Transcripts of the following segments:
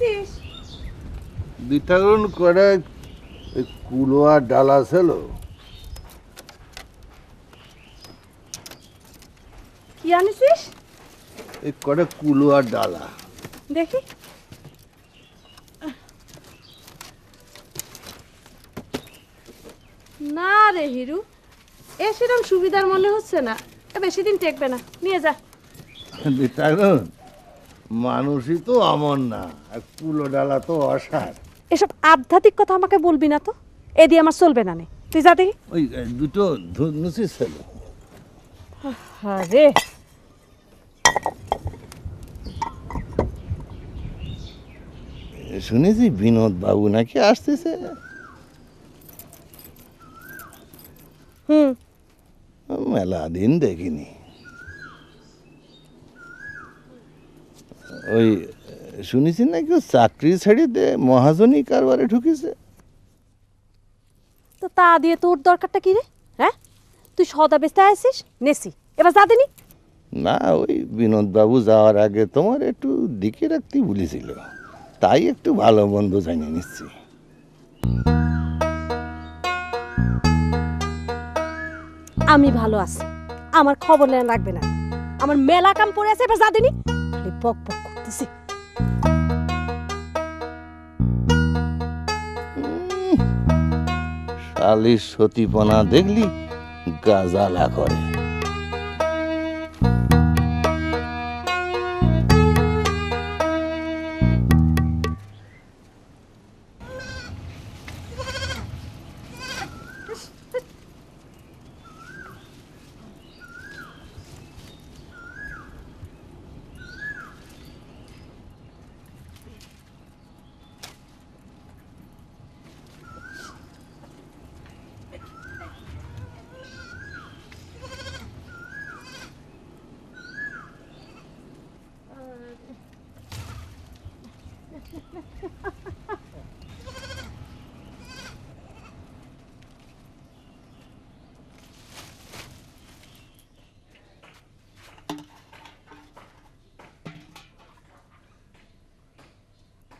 আনছিস? বিতরণ করে কুলোয়া ডালা ছিল। কি আনছিস? এই কটা কুলোয়া ডালা। দেখি। না রে হিরু, এ সেরকম সুবিধার মনে হচ্ছে না। বেশি দিন টেকবে না, নিয়ে যা। বিতরণ মানুষই তো আমন না, আর কুলো ডালা তো অসার। এসব আধ্যাত্মিক কথা আমাকে বলবি না তো, এ দিয়ে আমার চলবে না। নে তুই যা দেখি। ওই দুটো ধনুষি ছিল। আরে শুনেছি বিনোদ বাবু নাকি আসতেছে। মেলা দিন দেখিনি। ওই শুনেছি নাকি ও চাকরি ছেড়ে দে মহাজনী কারবারে ঢুকেছে। তো তা দিয়ে তোর দরকারটা কি রে? হ্যাঁ, তুই সদা বেচতে আসিস নেসি, এবার যা দিনি। না, ওই বিনোদ বাবু যাওয়ার আগে তোমার একটু দিকে রাখতে বলেছিল, তাই একটু ভালো মন্দ জানিয়ে নিচ্ছি। আমি ভালো আছি, আমার খবর নেন রাখবে না। আমার মেলা কাম পড়ে আছে, এবার যা দিনি। খালি বক বক করতেছি। শালির সতীপনা দেখলি গাজালা করে।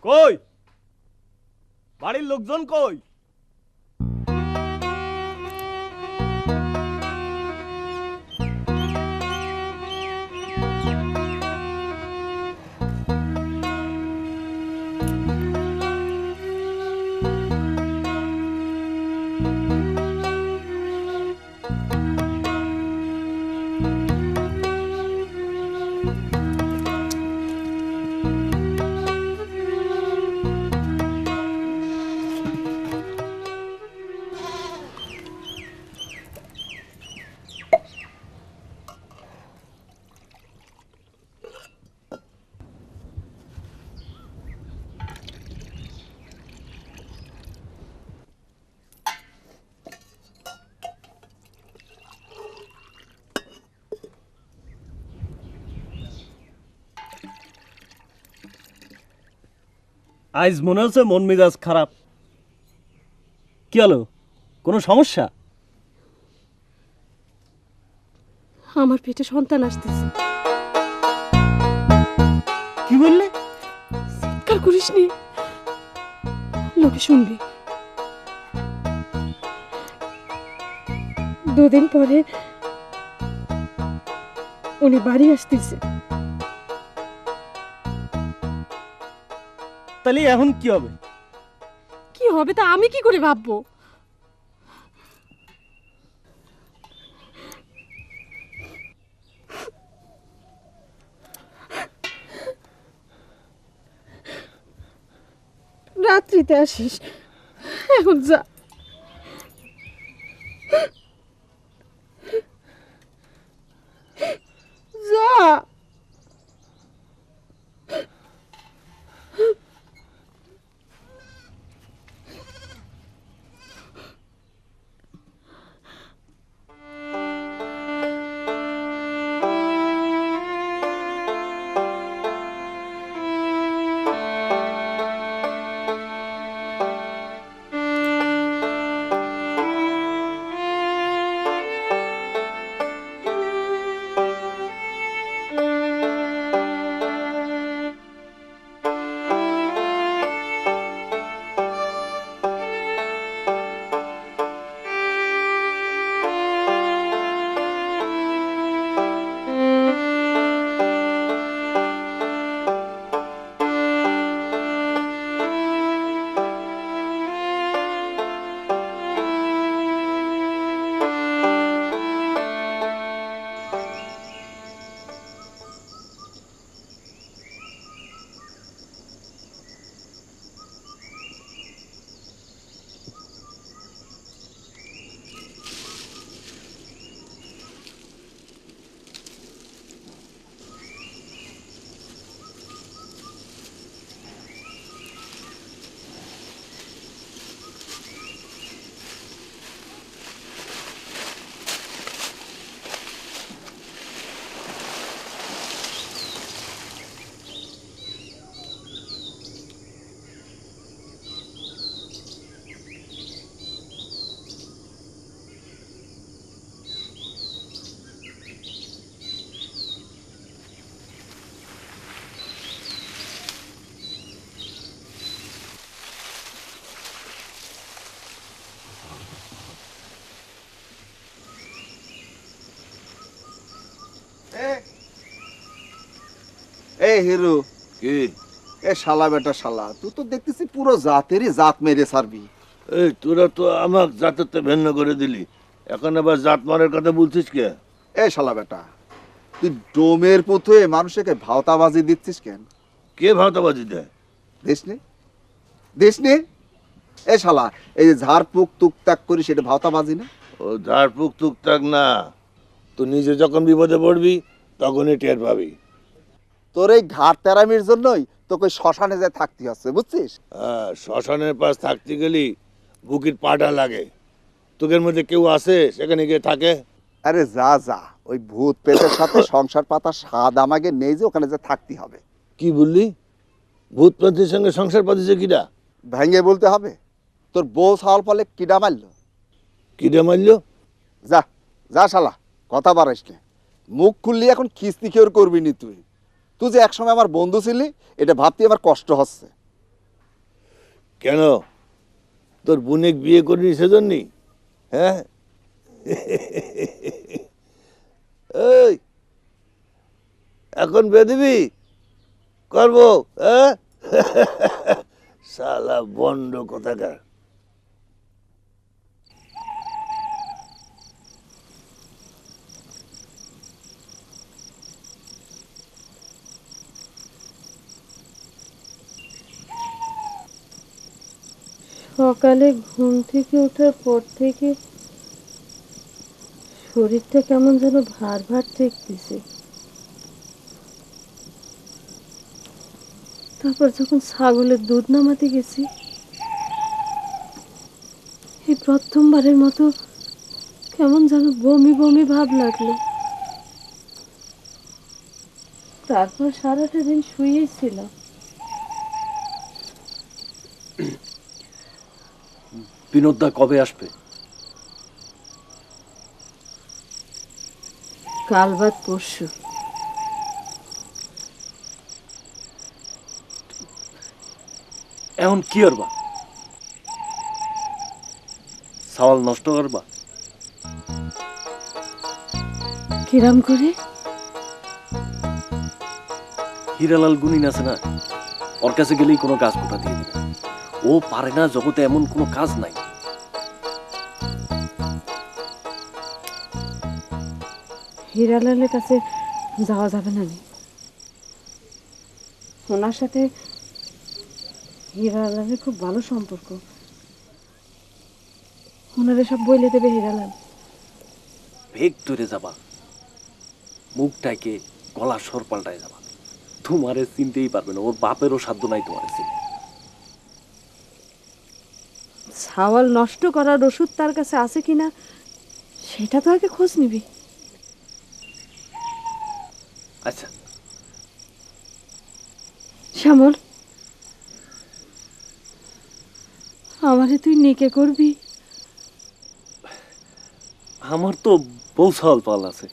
কই বাড়ির লোকজন কই? আজ মনে হচ্ছে মন মেজাজ খারাপ। কি হলো, কোনো সমস্যা? আমার পেটে সন্তান আসতেছে। কি বললে? চিৎকার করিস নি, লোকে শুনবি। দুদিন পরে উনি বাড়ি আসতেছে। তাহলে এখন কি হবে? কি হবে তা আমি কি করে ভাববো? রাত্রিতে আসিস, এখন যা। যা। এ হিরো, কি এ শালা বেটা শালা, তুই তো দেখতেছি পুরো জাতেরই জাত মেরে ছাড়বি। এই তোরা তো আমাক জাতের ভিন্ন করে দিলি, এখন আবার জাত মারার কথা বলছিস কে? এ শালা বেটা, তুই ডোমের পুতুয়ে মানুষকে ভাওতাবাজি দিচ্ছিস কেন? কে ভাওতাবাজি দেয়? দেশ নে, দেশ নে। এ শালা, এই যে ঝাড়ফুঁক টুকটাক করি সেটা ভাওতাবাজি না? ও ঝাড়ফুঁক টুকটাক না, তুই নিজে যখন বিপদে পড়বি তখনই টের পাবি। তোর এই ঘাট তেরামির জন্যই তোকে শ্মশানে যায় থাকতে হচ্ছে, বুঝছিস? হ্যাঁ, শ্মশানের পাশ থাকতে গেলি বুকির পাটা লাগে। তোকের মধ্যে কেউ আছে সেখানে গিয়ে থাকে? আরে যা যা, ওই ভূত পেটের সাথে সংসার পাতা স্বাদ আমাকে নেই যে ওখানে যে থাকতে হবে। কি বললি? ভূত পাতির সঙ্গে সংসার পাতিছে কিডা? ভেঙে বলতে হবে, তোর বউ ছাওয়াল ফলে কিডা মারলো? কিডা মারলো? যা যা শালা, কথা বাড়াইস নে। মুখ খুললি এখন খিস্তি খেয়ে করবি নি তুই। তুই যে একসময় আমার বন্ধু ছিলি, এটা ভাবতে আমার কষ্ট হচ্ছে। কেন, তোর বোনেক বিয়ে করিনি সেজন্যই? হ্যাঁ, এই এখন বিয়ে দিবি? করবো? হ্যাঁ, শালা বন্ড কোথাকার। সকালে ঘুম থেকে ওঠার পর থেকে শরীরটা কেমন যেন ভার ভার ঠেকতেছে। তারপর যখন ছাগলের দুধ নামাতে গেছি, এই প্রথমবারের মতো কেমন যেন বমি বমি ভাব লাগলো। তারপর সারাটা দিন শুয়েই ছিলাম। বিনোদদা কবে আসবে? কাল বাদ পরশু। এখন কি করবা? সওয়াল নষ্ট করবা? কিরাম করে? হীরালাল গুনিন আছে না, ওর কাছে গেলেই কোনো কাজ কোথা দিয়ে দিবে। ও পারে না জগতে এমন কোনো কাজ নাই। হীরালালের কাছে যাওয়া যাবে না নি? ওনার সাথে হীরালালের খুব ভালো সম্পর্ক। ওনারে সব বইলে দেবে হীরালাল। ভেগ ধরে যাবা, মুখটাকে গলার স্বর পাল্টায় যাবা। তোমারে চিনতেই পারবে না, ওর বাপেরও সাধ্য নাই তোমারে চিনে। ছাওয়াল নষ্ট করার ওষুধ তার কাছে আছে কিনা সেটা তো আগে খোঁজ নিবি। আচ্ছা, শ্যামল, আমারে তুই নিকে করবি? আমার তো বউ ছাওয়াল পাল আছে।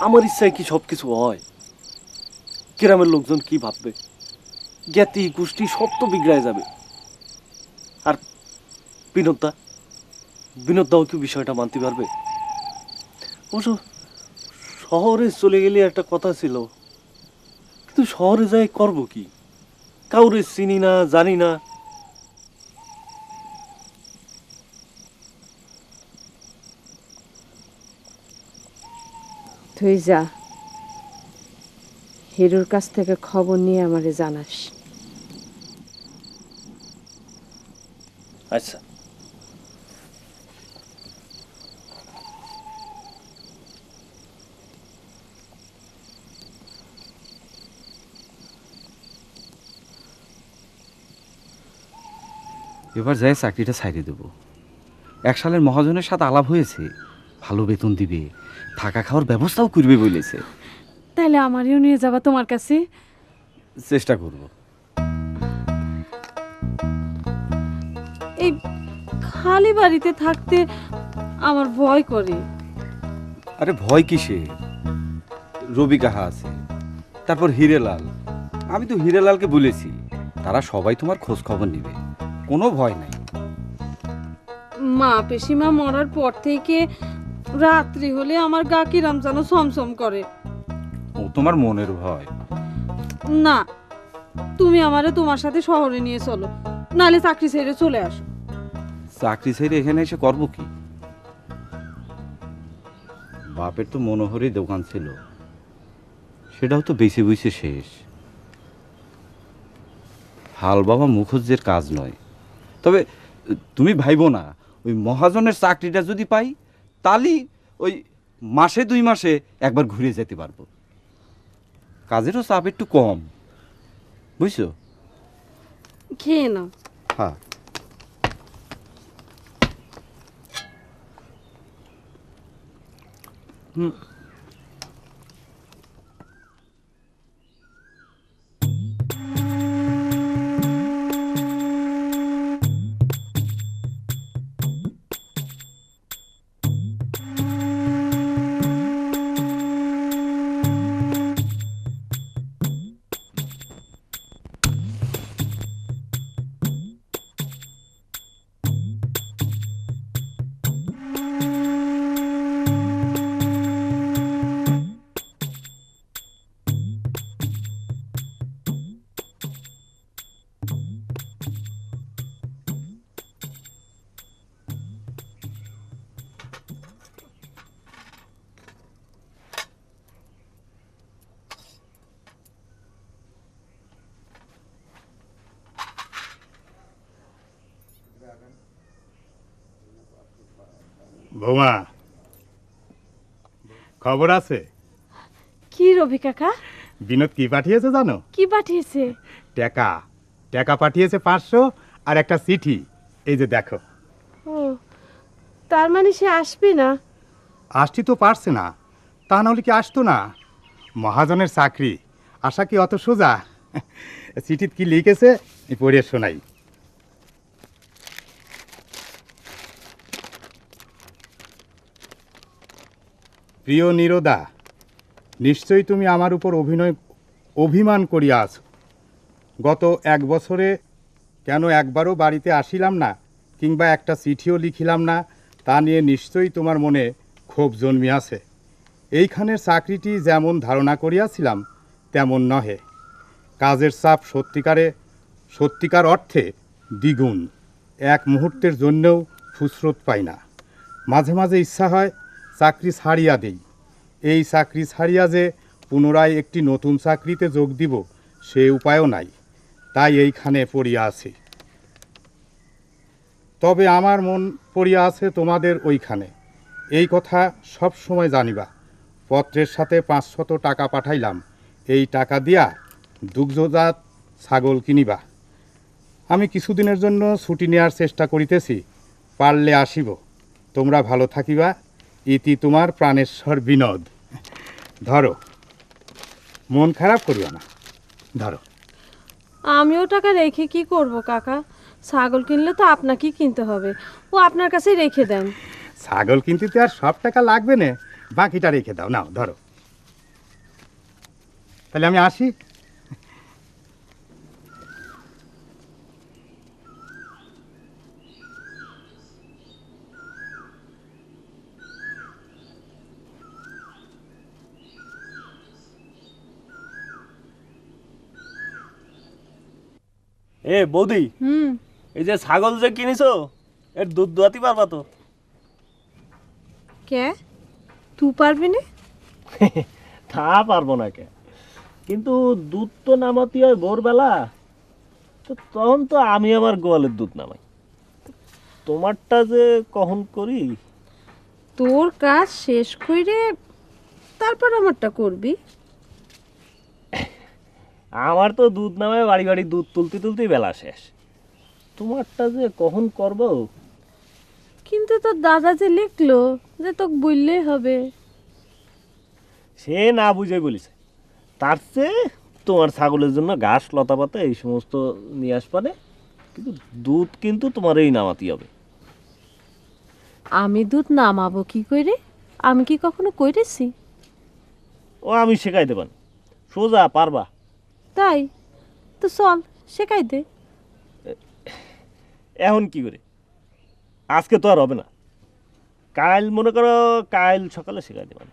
আমার ইচ্ছায় কি সবকিছু হয়? গ্রামের লোকজন কি ভাববে? জ্ঞাতি গোষ্ঠী সব তো বিগড়ায় যাবে। আর বিনোদদাও কি বিষয়টা মানতে পারবে? অবশ্য শহরে চলে গেলে একটা কথা ছিল, কিন্তু শহরে যাই করব কি? কাউরে চিনি না, জানি না। তুই যা, হিরুর কাছ থেকে খবর নিয়ে আমারে জানাস। আচ্ছা, এবার যাই চাকরিটা ছাইড়ে দেবো। এক সালের মহাজনের সাথে আলাপ হয়েছে, ভালো বেতন দিবে, থাকা খাওয়ার ব্যবস্থাও করবে বলেছে। তাইলে আমারও নিয়ে যাবা তোমার কাছে? চেষ্টা করব। এই খালি বাড়িতে থাকতে আমার ভয় করে। আরে ভয় কিসে? রবি কাহা আছে, তারপর হিরেলাল। আমি তো হিরেলালকে বলেছি, তারা সবাই তোমার খোঁজ খবর নেবে, কোনো ভয় নাই। মা পেশিমা মরার পর থেকে রাত্রি হলে আমার গা কিরাম যেন ছমছম করে। তোমার মনের ভয়। না, তুমি আমারে তোমার সাথে শহরে নিয়ে চলো, নাহলে চাকরি ছেড়ে চলে আসো। চাকরি ছেড়ে এখানে এসে করবো কি? বাপের তো মনোহরই দোকান ছিল, সেটাও তো বেছে বুঝে শেষ। হাল বাবা মুখুজ্জের কাজ নয়। তবে তুমি ভাইবো না, ওই মহাজনের চাকরিটা যদি পাই তাহলেই ওই মাসে 2 মাসে একবার ঘুরে যেতে পারবো। কাজেরও চাপ একটু কম, বুঝছো? খেয়ে নাও। হ্যাঁ। বৌমা, খবর আছে? কি রবি কাকা? বিনোদ কি পাঠিয়েছে জানো? কি পাঠিয়েছে? টাকা টাকা পাঠিয়েছে 500 আর একটা চিঠি। এই যে দেখো। ও, তার মানে সে আসবে না? আসতে তো পারছে না, তা নাহলে কি আসতো না? মহাজনের চাকরি আশা কি অত সোজা? চিঠিত কি লিখেছে পড়ে শোনাই। প্রিয় নীরদা, নিশ্চয়ই তুমি আমার উপর অভিমান করিয়া আছো। গত 1 বছরে কেন একবারও বাড়িতে আসিলাম না কিংবা একটা চিঠিও লিখিলাম না, তা নিয়ে নিশ্চয়ই তোমার মনে ক্ষোভ জন্মিয়াছে। এইখানের চাকরিটি যেমন ধারণা করিয়াছিলাম তেমন নহে। কাজের চাপ সত্যিকার অর্থে দ্বিগুণ। এক মুহূর্তের জন্যও ফুসরত পাই না। মাঝে মাঝে ইচ্ছা হয় চাকরি ছাড়িয়া দেই। এই চাকরি ছাড়িয়া যে পুনরায় একটি নতুন চাকরিতে যোগ দিব সে উপায়ও নাই, তাই এইখানে পড়িয়া আছি। তবে আমার মন পড়িয়া আছে তোমাদের ওইখানে, এই কথা সব সময় জানিবা। পত্রের সাথে 500 টাকা পাঠাইলাম, এই টাকা দিয়া দুগ্ধজাত ছাগল কিনিবা। আমি কিছুদিনের জন্য ছুটি নেওয়ার চেষ্টা করিতেছি, পারলে আসিব। তোমরা ভালো থাকিবা। ইতি তোমার প্রাণেশ্বর বিনোদ। ধরো, মন খারাপ করিও না, ধরো। আমিও টাকা রেখে কি করব কাকা? ছাগল কিনলে তো আপনাকেই কিনতে হবে, ও আপনার কাছেই রেখে দেন। ছাগল কিনতে তো আর সব টাকা লাগবে না, বাকিটা রেখে দাও। নাও ধরো। তাহলে আমি আসি। এ বৌদি, এই যে ছাগল যে কিনেছো এর দুধ দোয়াতে পারবা তো? কে? তুই পারবি না? তা পারবো না কে, কিন্তু দুধ তো নামাতে হয় ভোরবেলা, তো তখন তো আমি আমার গোয়ালের দুধ নামাই। তোমারটা যে কখন করি? তোর কাজ শেষ করে তারপর আমারটা করবি। আমার তো দুধ নামায় বাড়ি বাড়ি দুধ তুলতে তুলতেই বেলা শেষ। তোমারটা যে কখন করবো? কিন্তু তোর দাদা যে লিখলো যে তোকে বললেই হবে। সে না বুঝে বলিছে, তার চেয়ে তোমার ছাগলের জন্য ঘাস লতা পাতা এই সমস্ত নিয়ে আসবানে, কিন্তু দুধ কিন্তু তোমার এই নামাতে হবে। আমি দুধ নামাবো কি করে? আমি কি কখনো কইরেছি? ও আমি শেখাইতে পারি, সোজা পারবা। তাই তো চল শেখাই দে। এখন কি করে? আজকে তো আর হবে না, কাল মনে করো, কাল সকালে শেখাই দেবেন।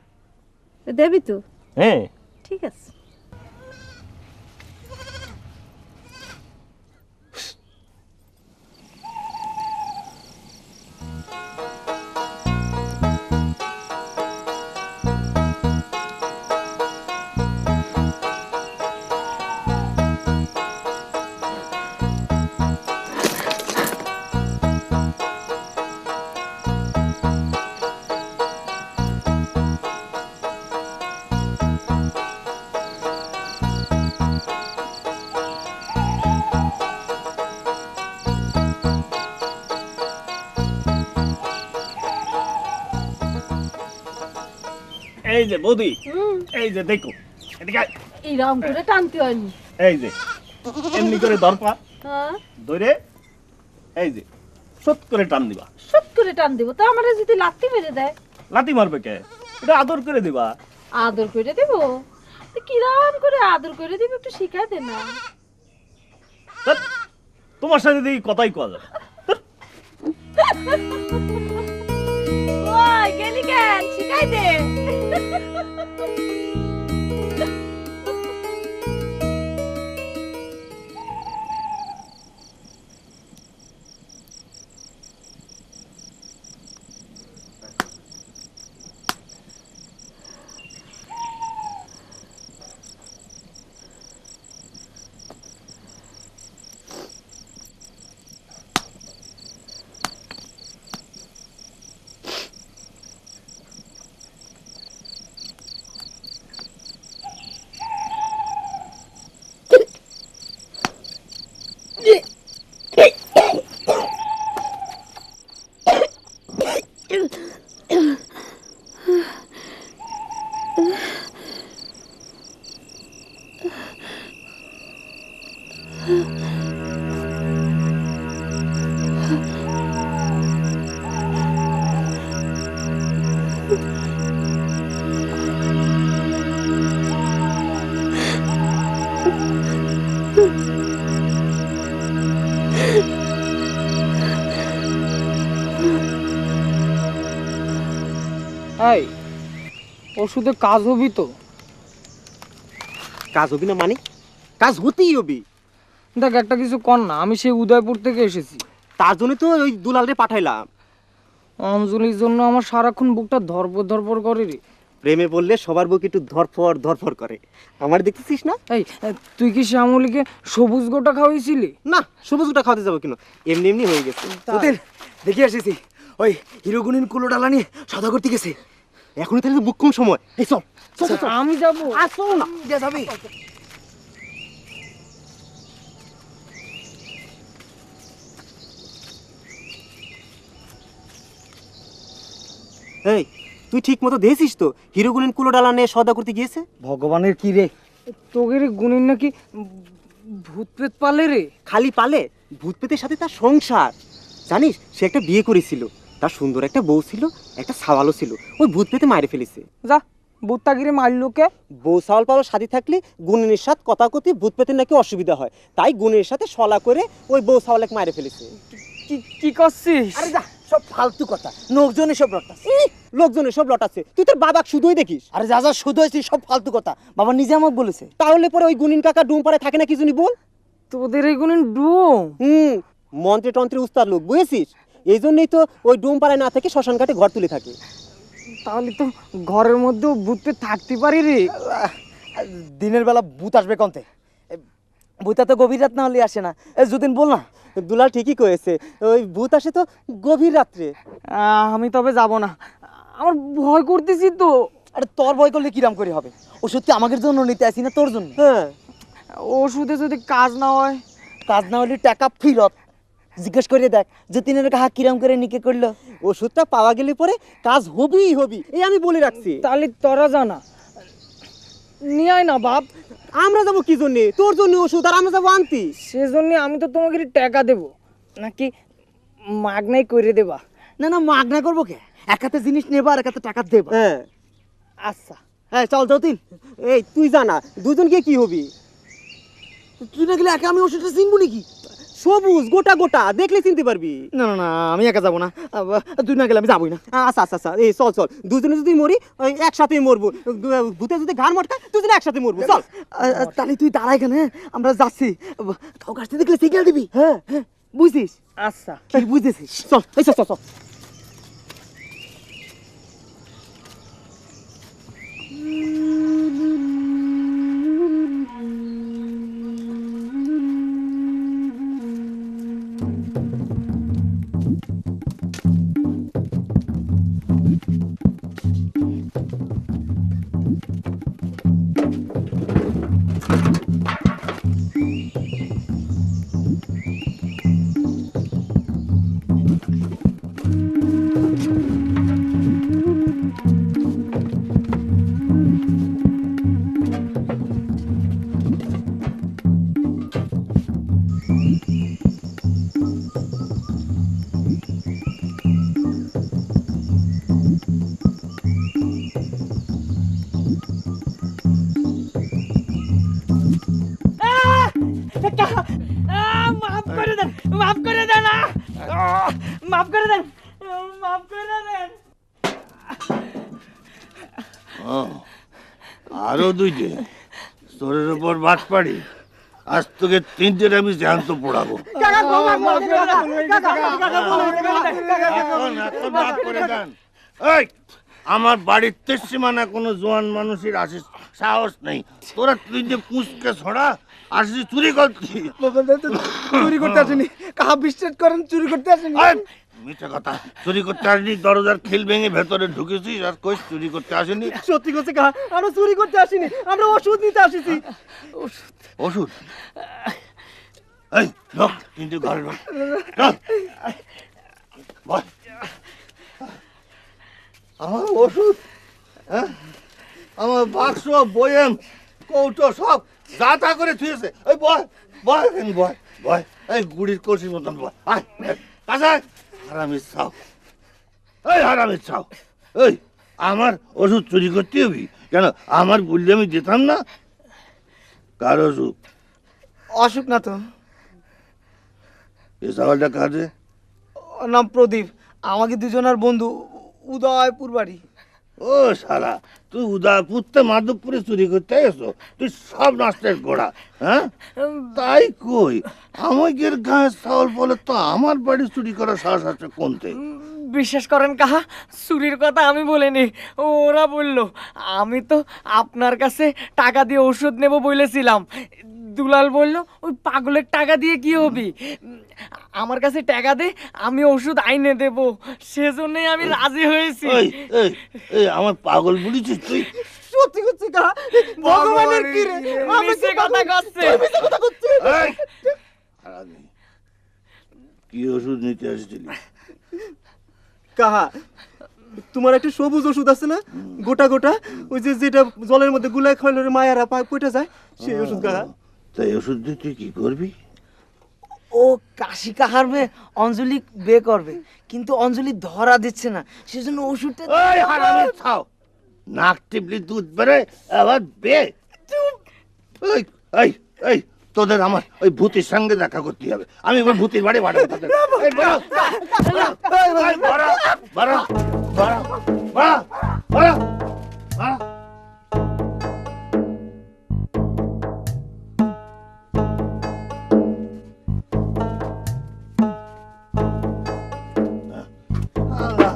দেবি তো? হ্যাঁ। ঠিক আছে। এই যে বৌদি, এই যে দেখো, এদিকে আয়। এইরকম করে টানতে হয়নি। এই যে এমনি করে দরপা হ্যাঁ, ধরে এই যে সত করে টান দিবা। সব করে টান দিব। তা আমারে যদি লাত্তি মেরে দেয়? লাথি মারবে কে? এটা আদর করে দিবা। আদর করে দেব? তো কিরাম করে আদর করে দিব একটু শিখাই দে না। ধ্যাৎ, তোমার সাথে দেখি কথাই কওয়া যাবে। ওই গেলি কেন? শিখাই দে। এই ওষুধে কাজ হবি তো? কাজ হবি না মানে? কাজ হতেই হবি। দেখ একটা কিছু কর না, আমি সেই উদয়পুর থেকে এসেছি। তার জন্য তো ওই দুলালরে পাঠাইলাম। অঞ্জলির জন্য আমার সারাক্ষণ বুকটা ধরপড় ধরপড় করে রে। প্রেমে বললে সবার বুক একটু ধরফর ধরফর করে। আমার দেখতেছিস না? এই তুই কি শ্যামলীকে সবুজ গোটা খাওয়াইছিলি? না, সবুজটা খাওয়াতে যাবো কেন? এমনি এমনি হয়ে গেছে। তোদের দেখে আসিছি ওই হিরোগুনিন কুলো ডালা নিয়ে সদা করতে গেছে। এখনই তাহলে তো বুক কম সময়। এই চল চল চল, চল। আমি যাবো। আসো না, যা যাবে। এই তুই ঠিক মতো দেখছিস তো হিরোগুনিন কুলো ডালা নিয়ে সদা করতে গিয়েছে? ভগবানের কি রে, তোদের গুণিন নাকি ভূত প্রেত পালে রে? খালি পালে? ভূত পেতের সাথে তার সংসার। জানিস সে একটা বিয়ে করেছিল, তার সুন্দর একটা বউ ছিল, একটা সাওয়ালও ছিল। ওই ভূত পেতে মারে ফেলেছে। যা ভূতটাগিরে মারলো কে? বউ সাওয়াল পাওয়ার সাথে থাকলে গুণের সাথে কথা কথি ভূত পেতে নাকি অসুবিধা হয়, তাই গুণের সাথে সলা করে ওই বউ সাওয়ালকে মারে ফেলেছে। কি কি করছিস? আরে যা, সব ফালতু কথা। লোকজনে সব লটাচ্ছে। লোকজনে সব লটাচ্ছে, তুই তোর বাবাক শুধুই দেখিস। আরে যা যা শুধু হয়েছি সব ফালতু কথা, বাবা নিজে আমাকে বলেছে। তাহলে পরে ওই গুণিন কাকা ডুম পাড়ে থাকে না কি জানি বল। তোদের এই গুণিন ডুম? মন্ত্রে টন্ত্রে উস্তাদ লোক, বুঝেছিস? এই জন্যই তো ওই ডুম পাড়ায় না থেকে শ্মশান ঘাটে ঘর তুলে থাকে। তাহলে তো ঘরের মধ্যেও ভূত পেত থাকতে পারি রে। দিনের বেলা ভূত আসবে কন্তে? ভূতা তো গভীর রাত না হলে আসে না। যদিন বল না। দুলাল ঠিকই কয়েছে, ওই ভূত আসে তো গভীর রাত্রে। আমি তবে যাব না, আমার ভয় করতেছি তো। আরে তোর ভয় করলে কিরাম করে হবে? ও সত্যি আমাদের জন্য নিতে আসি না তোর জন্য? হ্যাঁ, ওষুধে যদি কাজ না হয়? কাজ না হলে টাকা ফিরত। জিজ্ঞেস করে দেখ যতীনের কাহা কিরাম করে নিকে করলো। ওষুধটা পাওয়া গেলে পরে কাজ হবেই হবি, এই আমি বলে রাখছি। তাহলে তোরা জানা নিয়ে আয় না বাপ। আমরা যাবো কি জন্যে? তোর জন্য ওষুধ, আর আমরা যাবো আনতি। সেজন্য আমি তো তোমাকে টাকা দেব নাকি মাগনাই করে দেবা? না না মাগনা করবো কে? এক হাতে জিনিস নেবা আর এক হাতে টাকা দেবা। হ্যাঁ আচ্ছা হ্যাঁ, চল যতীন। এই তুই জানা দুজন গিয়ে কি হবি? তুই না গেলে একা আমি ওষুধটা চিনবো নাকি? সবুজ গোটা গোটা দেখলে চিনতে পারবি। না না না আমি একা যাবো না, তুই না গেলে আমি যাবোই না। আচ্ছা আচ্ছা আচ্ছা, এই চল চল, দুজনে যদি মরি ওই একসাথেই মরবো, ভূতে যদি ঘাড় মটকায় দুজনে একসাথে মরবো, চল। তাহলে তুই দাঁড়া এখানে, আমরা যাচ্ছি। কাউ কাছে দেখলে সিগন্যাল দিবি। হ্যাঁ হ্যাঁ, বুঝছিস? আচ্ছা। কি বুঝেছিস? চল এই চল চল চল। মাফ করে দেন, মাফ করে দেন, মাফ করে দেন, মাফ করে দেন। আরো দুইটে তোরের উপর বাট পাড়ি, আজ তোকে তিনটের আমি জ্যান্ত পড়াবো। এখন মাফ করে দেন। এই, আমার বাড়ির সীমানা কোনো জোয়ান মানুষের আসিস সাহস নেই। তোরা তিনটে পুঁচকে ছড়া আসিস চুরি করছি। চুরি করতে আসেনি, কাহা বিশ্বাস করেন, চুরি করতে আসেনি। মিথ্যে কথা, চুরি করতে আসেনি। দরজার খিল ভেঙে ভেতরে ঢুকেছিস আর কই চুরি করতে আসেনি। সত্যি করছে কাহা, আমরা চুরি করতে আসিনি, আমরা ওষুধ নিতে আসিছি। ওষুধ? এই লোক কিন্তু ঘরে ঢোক। ঢোক। বল। আমার ওষুধ, হ্যাঁ? আমার বাক্স বয়েম কৌটো সব যা তা করে থুয়েছে। ওই বয় বয় এখানে বয় বয়, এই গুড়ির কলসির মতন বয়। আয় কাজা, হারামির ছাও, এই হারামির ছাও। এই আমার ওষুধ চুরি করতে হবি কেন? আমার বললে আমি যেতাম না। কার ওষুধ? অসুখ না তো, এ সওয়ালটা কাজে। ওর নাম প্রদীপ, আমাকে দুজনের বন্ধু, উদয়পুর বাড়ি। ও শালা, তুই উদয়পুরতে মাধবপুরে চুরি করতে এসো? তুই সব নষ্টের গোড়া, হ্যাঁ? তাই কই আমাদের গায়ে চাউল বলে তো আমার বাড়ি চুরি করার সাহস আছে কোনতে? বিশ্বাস করেন কাহা, চুরির কথা আমি বলিনি, ওরা বললো। আমি তো আপনার কাছে টাকা দিয়ে ওষুধ নেব বলেছিলাম। দুলাল বলল ওই পাগলের টাকা দিয়ে কি হবি, আমার কাছে টাকা দে, আমি ওষুধ আইনে দেব। সেজন্যই আমি রাজি হয়েছি। এই এই এই আমার পাগল বলেছিস তুই? সত্যি করছে কাহা, ভগবানের কি রে, মিছে কথা করছে। এই, হারামি, কি ওষুধ নিতে আসছিলি? কাহা, তোমার একটা সবুজ ওষুধ আছে না, গোটা গোটা, ওই যে যেটা জলের মধ্যে গুলাই খাইলে মায়ারা পায় পয়টা যায়, সেই ওষুধ কাহা। তাই ওষুধ দিয়ে তুই কি করবি? ও কাশি কাহার মেয়ে অঞ্জলি বে করবে, কিন্তু অঞ্জলি ধরা দিচ্ছে না, সেজন্য ওষুধটা। ওই হারামি ছাও, নাক টিপলি দুধ বেরোয় আবার বে। এই এই এই, তোদের আমার ওই ভূতির সঙ্গে দেখা করতে হবে। আমি এবার ভূতির বাড়ি বাড়াবো তোদের। এই বড়, এই বড়, বড়, বড়, বড়, বড়, বড়। আল্লাহ,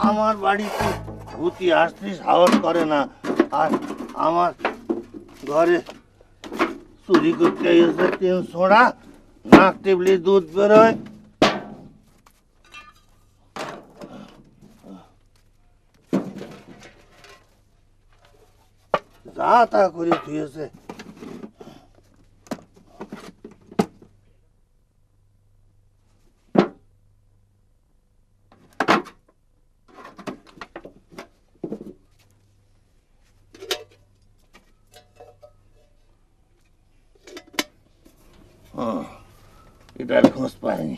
আমার বাড়িতে ভূতি আসতে সাহস করে না, আর আমার ঘরে চুরি করতে এসে তিন সোড়া, নাক টিপলি দুধ বেরোয়। যা তা করে থুয়েছে। এটার খোঁজ পাইনি।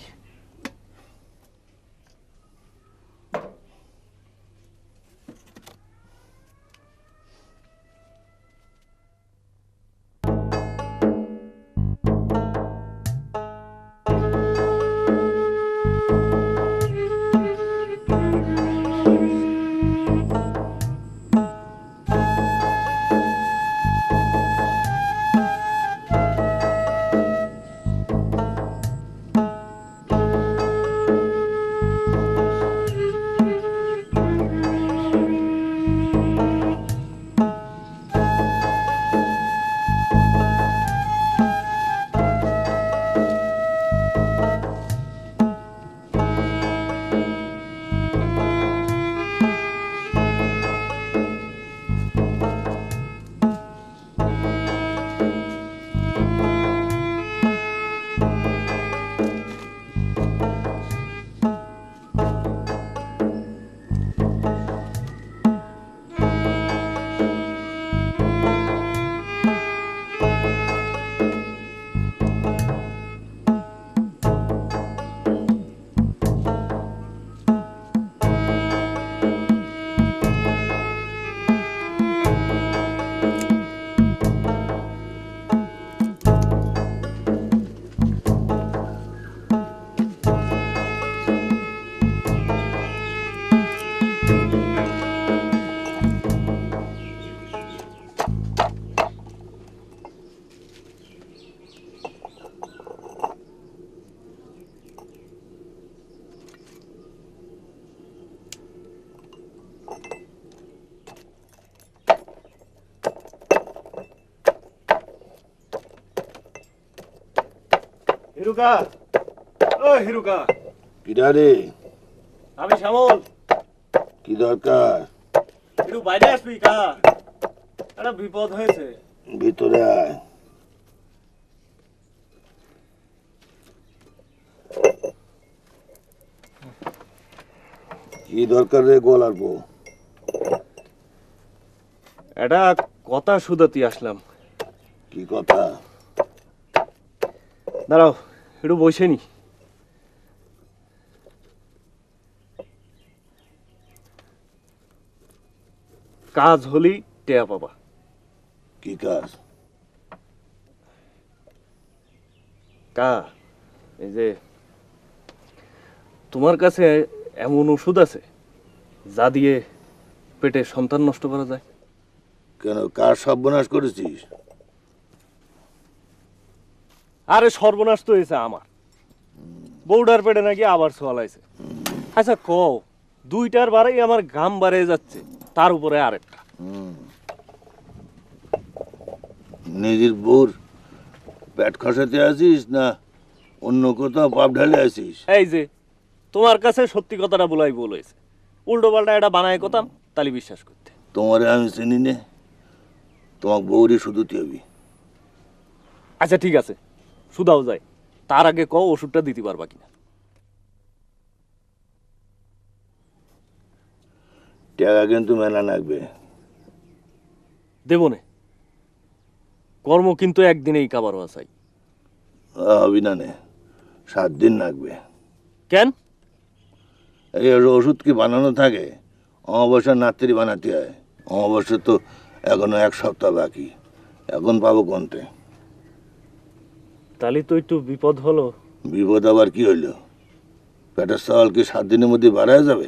হিরুকা, ও হিরুকা, কিরা রে? আমি শ্যামল। কি দরকার? একটু বাইরে আসবি কা? একটা বিপদ হয়েছে। ভিতরে আয়। কি দরকার রে গোলার বউ? একটা কথা শুধাতে আসলাম। কি কথা? দাঁড়াও, একটু বসে নি। কাজ হলি টেয়া পাবা। কি কাজ? কা, এই যে তোমার কাছে এমন ওষুধ আছে যা দিয়ে পেটে সন্তান নষ্ট করা যায়? কেন, কার সর্বনাশ করেছিস? আরে সর্বনাশ তো হয়েছে আমার। বউডার পেটে নাকি আবার সোয়ালাইছে। আচ্ছা কও, দুইটার বারেই আমার ঘাম বাড়ে যাচ্ছে, তার উপরে আরেকটা। নিজের বউর পেট খসাতে আসিস না অন্য কোথাও পাপ ঢালে আসিস? এই যে তোমার কাছে সত্যি কথাটা বলাই ভুল হয়েছে, উল্টো পাল্টা এটা বানায় কথা তালি বিশ্বাস করতে। তোমারে আমি চিনি নে, তোমার বউরই শুধু হবি। আচ্ছা ঠিক আছে, শুধাও যায়, তার আগে কও ওষুধটা দিতে পারবা কিনা। টাকা কিন্তু মেলা লাগবে। দেবো নে, কর্ম কিন্তু একদিনেই কাবার চাই। হবি না নে, 7 দিন লাগবে। কেন? এই ওষুধ কি বানানো থাকে? অমাবস্যার নাত্রি বানাতে হয়। অমাবস্যা তো এখনো 1 সপ্তাহ বাকি, এখন পাবো কোনতে? তাহলে তো একটু বিপদ হলো। বিপদ আবার কি হইলো? পেটের চাওয়াল কি 7 দিনের মধ্যে বাড়ায় যাবে?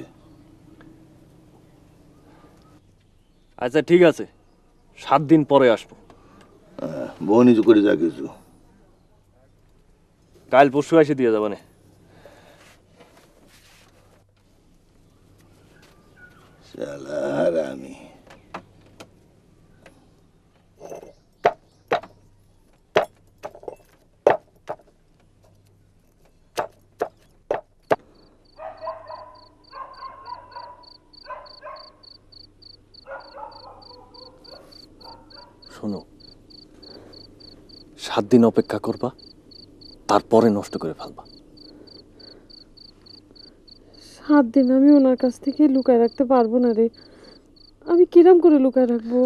আচ্ছা ঠিক আছে, 7 দিন পরে আসবো। বউ নিচু করে যা কিছু। কাল পরশু এসে দিয়ে যাবে না। শালা হারামি। শোনো, 7 দিন অপেক্ষা করবা, তারপরে নষ্ট করে ফেলবা। 7 দিন আমি ওনার কাছ থেকে লুকায় রাখতে পারবো না রে। আমি কিরম করে লুকায় রাখবো?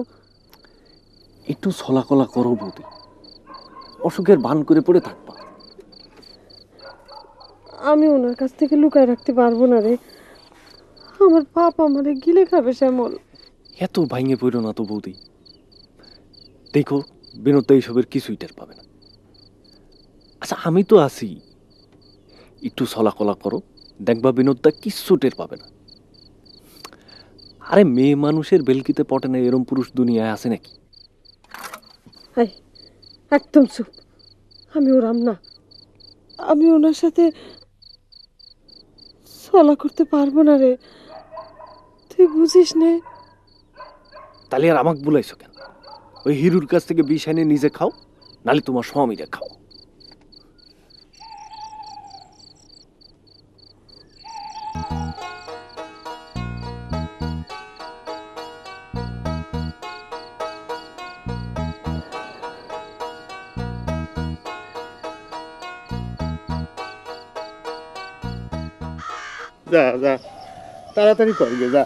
একটু ছলাকলা করো বৌদি, অসুখের ভান করে পড়ে থাকবা। আমি ওনার কাছ থেকে লুকায় রাখতে পারবো না রে। আমার পাপ আমারে গিলে খাবে শ্যামল। এত ভাঙে পড়ো না তো বৌদি। দেখো বিনোদ এইসবের কিছুই টের পাবে না। আচ্ছা আমি তো আছি, একটু ছলাকলা করো, দেখবা বিনোদটা কিচ্ছু টের পাবে না। আরে মেয়ে মানুষের বেলকিতে পটে না এরম পুরুষ দুনিয়ায় আছে নাকি? হাই, একদম চুপ। আমি ওরাম না। আমি ওনার সাথে চলা করতে পারবো না রে, তুই বুঝিস নে। তাহলে আর আমাকে বলাইছো কেন? ওই হিরুর কাছ থেকে বিষ এনে নিজে খাও, নালে তোমার স্বামীরা খাও। যা যা, তাড়াতাড়ি করবে, যা।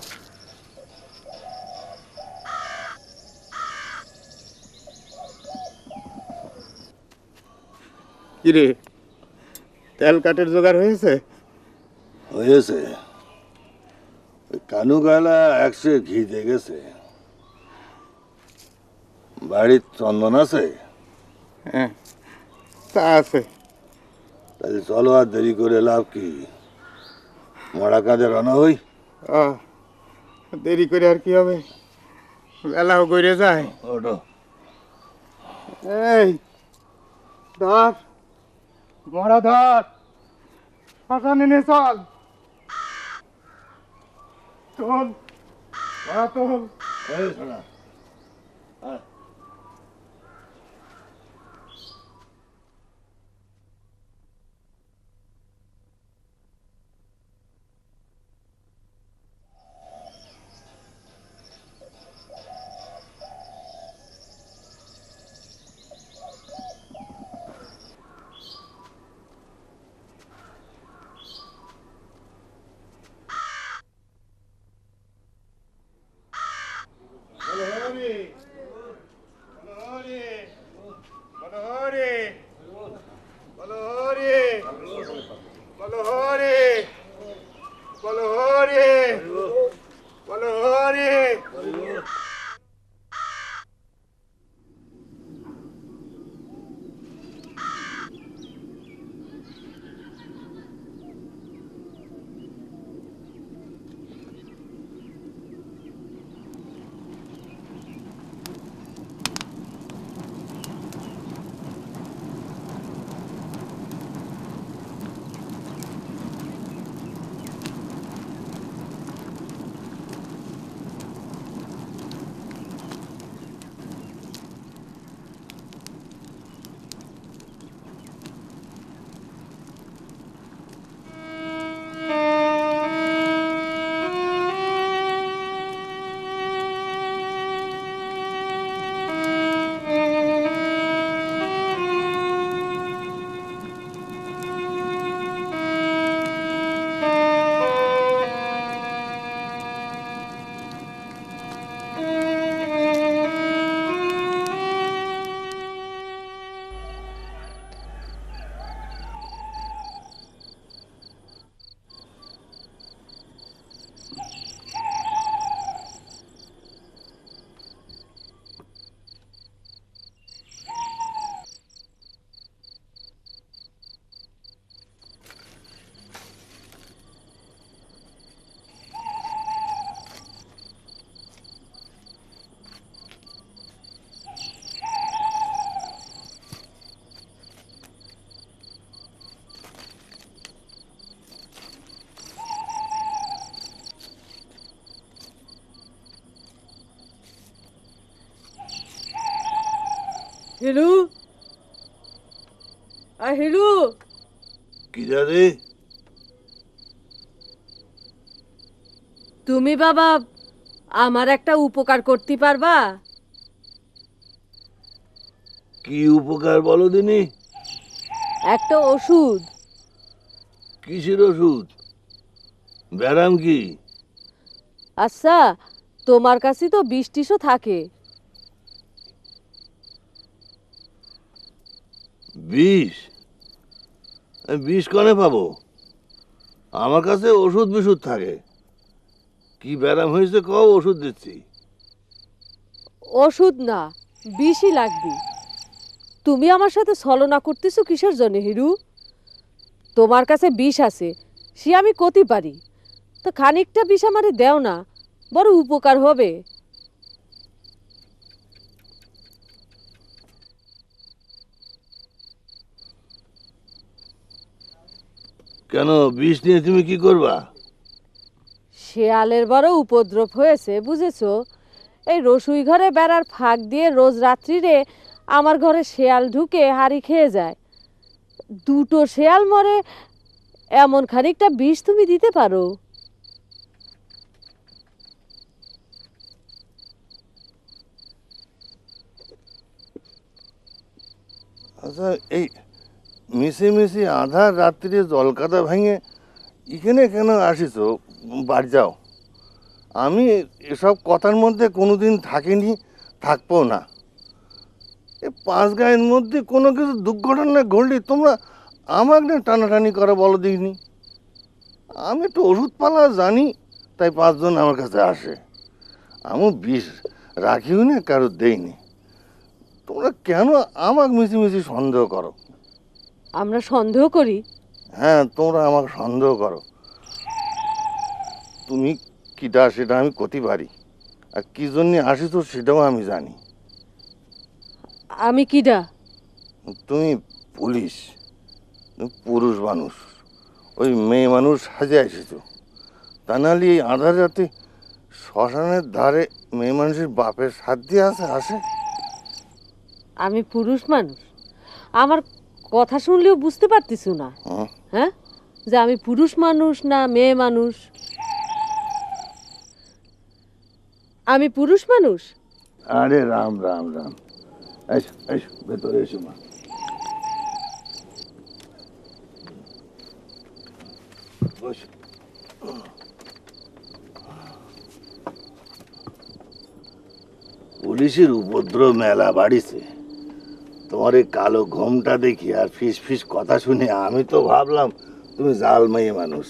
কিরে, তেল কাঠের জোগাড় হয়েছে? হয়েছে। ওই কানু গালা 100 ঘি দিয়ে গেছে। বাড়ির চন্দন আছে? হ্যাঁ, তা আছে। তাহলে চলো, আর দেরি করে লাভ কি? মরা কাজে রানা হই। দেরি করে আর কি হবে, বেলাও করে যায়। ওটো এই ধর, মরা ধর, শ্মশানে নে চল। চল মরা, চল। এই শোনা, হিলু হিলু, কি রে? তুমি বাবা আমার একটা উপকার করতে পারবা? কি উপকার বলো দিনি? একটা ওষুধ। কিসের ওষুধ? ব্যারাম কি? আচ্ছা, তোমার কাছে তো 20 থাকে। বিষ? বিষ কনে পাবো? আমার কাছে ওষুধ বিষুধ থাকে। কি ব্যারাম হয়েছে কও, ওষুধ দিচ্ছি। ওষুধ না, বিষই লাগবে। তুমি আমার সাথে ছলনা করতেছো কিসের জন্য হিরু? তোমার কাছে বিষ আছে, সে আমি কতি পারি, তো খানিকটা বিষ আমারে দেও না, বড় উপকার হবে। কেন, বিষ নিয়ে তুমি কি করবা? শেয়ালের বড় উপদ্রব হয়েছে, বুঝেছো? এই রসুই ঘরে বেড়ার ফাঁক দিয়ে রোজ রাত্রিরে আমার ঘরে শেয়াল ঢুকে হাড়ি খেয়ে যায়। 2টো শেয়াল মরে, এমন খানিকটা বিষ তুমি দিতে পারো? আচ্ছা, এই মিশে মিশে আধার রাত্রিরে জলকাদা ভেঙে এখানে কেন আসিস? বাড়ি যাও। আমি এসব কথার মধ্যে কোনোদিন থাকিনি, থাকবো না। এই 5 গায়ের মধ্যে কোনো কিছু দুর্ঘটনা ঘটলে তোমরা আমাকে না টানাটানি করা বলো দেখিনি। আমি একটু ওষুধপালা জানি, তাই 5 জন আমার কাছে আসে। আমি বিষ রাখিও না, কারো দেইনি। তোমরা কেন আমাকে মিশিমিশি সন্দেহ করো? আমরা সন্দেহ করি? হ্যাঁ, তোমরা আমাকে সন্দেহ করো। তুমি কিটা সেটা আমি করতে পারি, আর কি জন্য আসিস সেটাও আমি জানি। আমি কিডা? তুমি পুলিশ, তুমি পুরুষ মানুষ, ওই মেয়ে মানুষ সাজে এসেছো। তা নাহলে এই আধার রাতে শ্মশানের ধারে মেয়ে মানুষের বাপের সাথ দিয়ে আসে? আমি পুরুষ মানুষ? আমার কথা শুনলেও বুঝতে পারতিস না, হ্যাঁ, যে আমি পুরুষ মানুষ না মেয়ে মানুষ? আমি পুরুষ মানুষ? আরে রাম রাম রাম, এসো এসো, ভেতরে এসো মা। বসো। পুলিশের উপদ্রব মেলা বাড়িছে। তোমার এই কালো ঘোমটা দেখি আর ফিস ফিস কথা শুনে আমি তো ভাবলাম তুমি জাল মেয়ে মানুষ,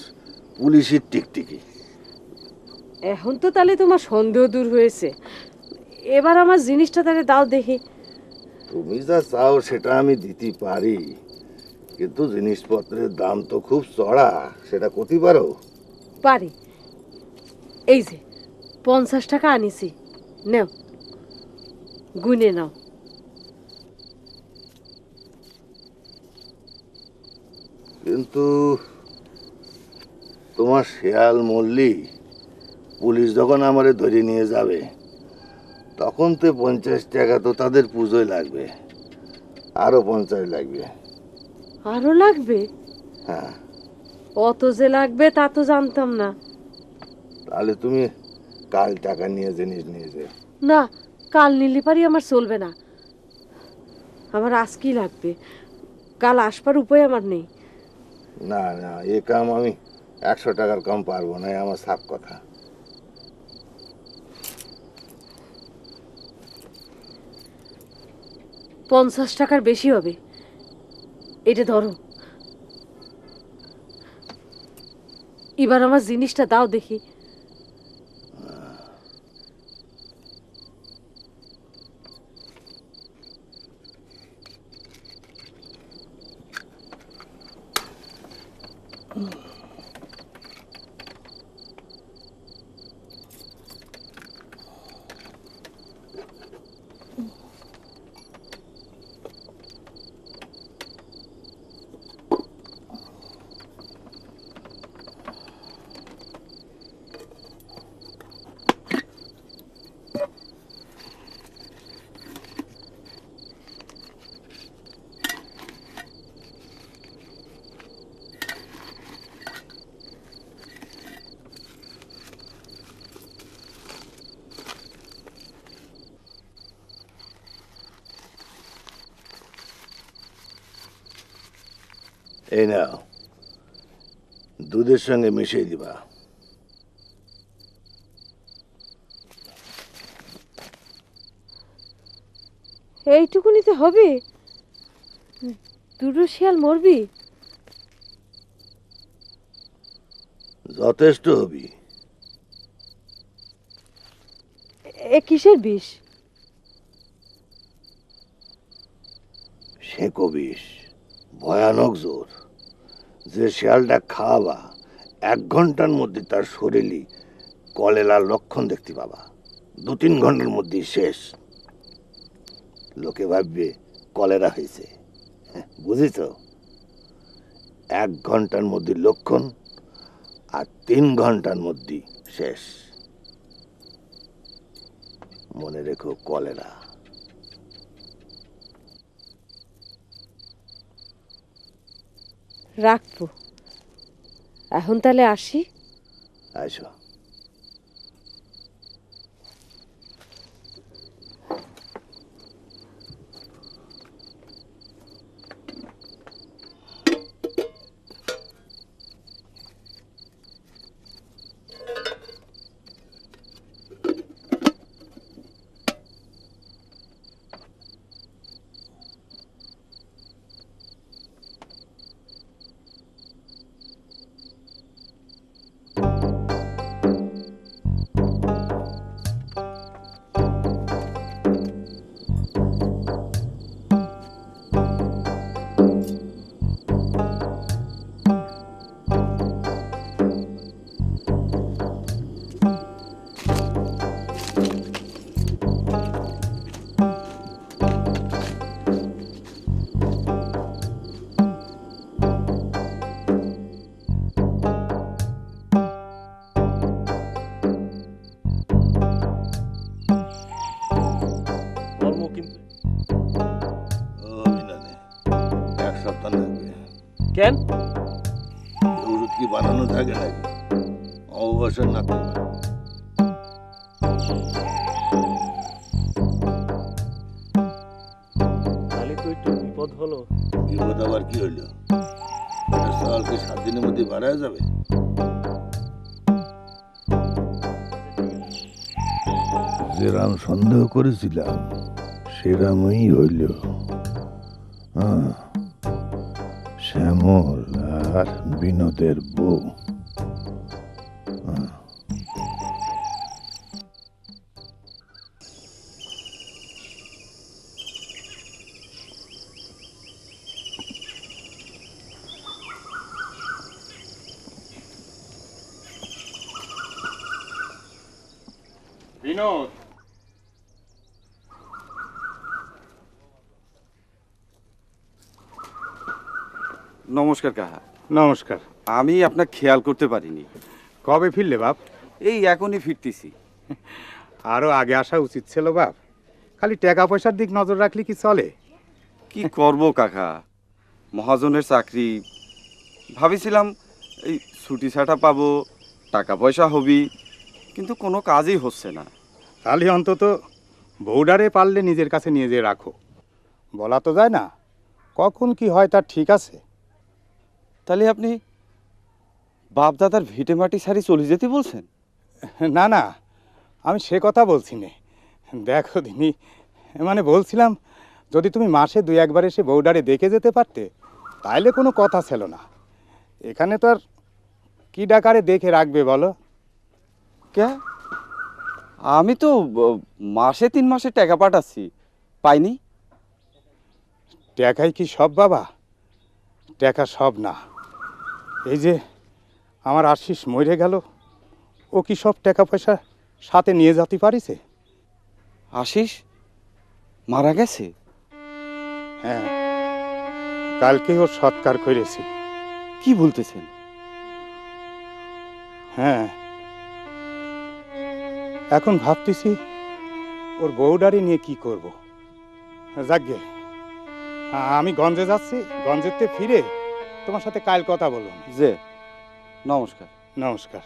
পুলিশের টিকটিকি। এখন তো তাহলে তোমার সন্দেহ দূর হয়েছে। এবার আমার জিনিসটা তাহলে দাও দেখি। তুমি যা চাও সেটা আমি দিতে পারি, কিন্তু জিনিসপত্রের দাম তো খুব চড়া, সেটা করতে পারো? পারি। এই যে 50 টাকা আনিছি, নাও, গুনে নাও। কিন্তু তোমার শেয়াল মরলি পুলিশ যখন আমারে ধরে নিয়ে যাবে, তখন তো 50 টাকা তো তাদের পুজোয় লাগবে, আরো 50 লাগবে। আরো লাগবে? হ্যাঁ। অত যে লাগবে তা তো জানতাম না। তাহলে তুমি কাল টাকা নিয়ে জিনিস নিয়ে যাও। না, কাল নিলে পারি আমার চলবে না, আমার আজকেই লাগবে। কাল আসবার উপায় আমার নেই। না না, এ কাম আমি 100 টাকার কম পারবো না, আমার সাফ কথা। পঞ্চাশ টাকার বেশি হবে, এটা ধরো। এবার আমার জিনিসটা দাও দেখি। এই নাও, দুধের সঙ্গে মিশিয়ে দিবা। এইটুকুনিতে হবে? দুটো শিয়াল মরবি? যথেষ্ট হবি। এ কিসের বিষ? সেঁকো বিষ, ভয়ানক জোর। যে শিয়ালটা খাওয়াবা 1 ঘন্টার মধ্যে তার শরীরই কলেরার লক্ষণ দেখতে পাবা। 2-3 ঘন্টার মধ্যেই শেষ। লোকে ভাববে কলেরা হয়েছে। বুঝিস? 1 ঘন্টার মধ্যে লক্ষণ আর 3 ঘন্টার মধ্যে শেষ। মনে রেখো, কলেরা। রাখবো। এখন তাহলে আসি। আসো। কর্ম কিন্তু অভিনন্দে 1 সপ্তাহ লাগবে। কেন? ওষুধ কি বানানো থাকে নাকি? অবসর না করবে। তাহলে তো একটু বিপদ হলো। বিপদ আবার কি হইলো? সাল কি 7 দিনের মধ্যে বাড়ায় যাবে? যেরাম সন্দেহ করেছিলাম সেরামই হইল। শ্যামল আর বিনোদের বউ। বিনোদ, নমস্কার কাহা। নমস্কার। আমি আপনার খেয়াল করতে পারিনি। কবে ফিরলে বাপ? এই এখনই ফিরতেছি। আরো আগে আসা উচিত ছিল বাপ। খালি টাকা পয়সার দিক নজর রাখলে কি চলে? কি করব কাকা, মহাজনের চাকরি, ভাবিছিলাম এই ছুটি ছাটা পাবো, টাকা পয়সা হবি, কিন্তু কোনো কাজই হচ্ছে না। তাহলে অন্তত বউডারে পারলে নিজের কাছে নিয়ে যেয়ে রাখো। বলা তো যায় না কখন কি হয়, তার ঠিক আছে। তাহলে আপনি বাপ দাদার ভিটে মাটি সারি চলে যেতে বলছেন? না না, আমি সে কথা বলছি নে। দেখো দিনি, মানে বলছিলাম যদি তুমি মাসে 2-1 বার এসে বউডারে দেখে যেতে পারতে তাইলে কোনো কথা ছিল না। এখানে তো আর কি ডাকারে দেখে রাখবে বলো? কে? আমি তো মাসে 3 মাসে টাকা পাঠাচ্ছি, পাইনি। টাকাই কি সব বাবা? টাকা সব না। এই যে আমার আশিস মরে গেল, ও কি সব টাকা পয়সা সাথে নিয়ে যেতে পারিছে? আশিস মারা গেছে? হ্যাঁ, কালকে ওর সৎকার করেছি। কি বলতেছেন? হ্যাঁ, এখন ভাবতেছি ওর বউডারি নিয়ে কি করব। যাকগে, আমি গঞ্জে যাচ্ছি, গঞ্জেতে ফিরে তোমার সাথে কাল কথা বলবো। যে নমস্কার। নমস্কার।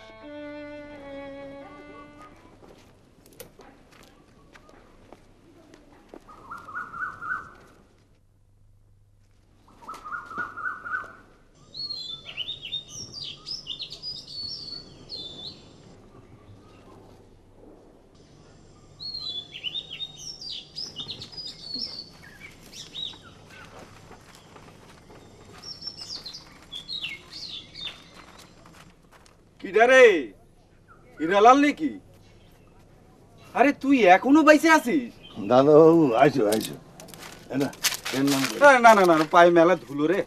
কিডারে হিরালাল নাকি? আরে তুই এখনো বাইসে আছিস? দাদাবাবু আইসো আইসো না না না না পায়ে মেলা ধুলো রে।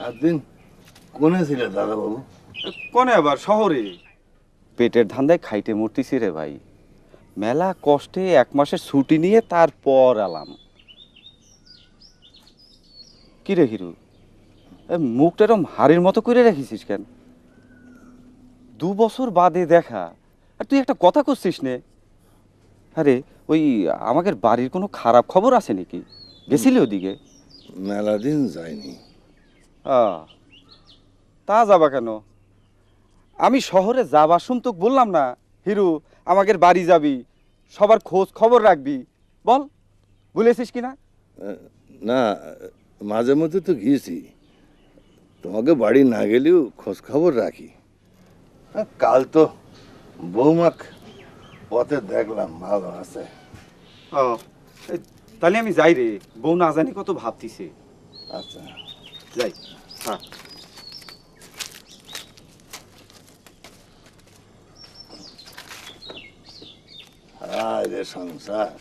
একদিন কোনে ছিলে দাদাবাবু? কোনে আবার শহরে? পেটের ধান্দায় খাইতে মরতেছি রে ভাই। মেলা কষ্টে 1 মাসের ছুটি নিয়ে তারপর এলাম। কি রে হিরু, মুখটা এরম হাড়ির মতো করে রেখেছিস কেন? 2 বছর বাদে দেখা, আর তুই একটা কথা করছিস নে। আরে ওই আমাদের বাড়ির কোনো খারাপ খবর আছে নাকি? গেছিলি ওদিকে? মেলা দিন যায়নি। তা যাবা কেন? আমি শহরে যাবার শুন তোকে বললাম না হিরু আমাদের বাড়ি যাবি, সবার খোঁজ খবর রাখবি, বল ভুলেছিস কিনা? না, মাঝে মধ্যে তো গিয়েছি, তোমাকে বাড়ি না গেলেও খোঁজ খবর রাখি। কাল তো বৌমাক পথে দেখলাম, ভালো আছে। তাহলে আমি যাই রে, বউ না জানি কত ভাবতিছে। আচ্ছা যাই। হ্যাঁ আরে সংসার।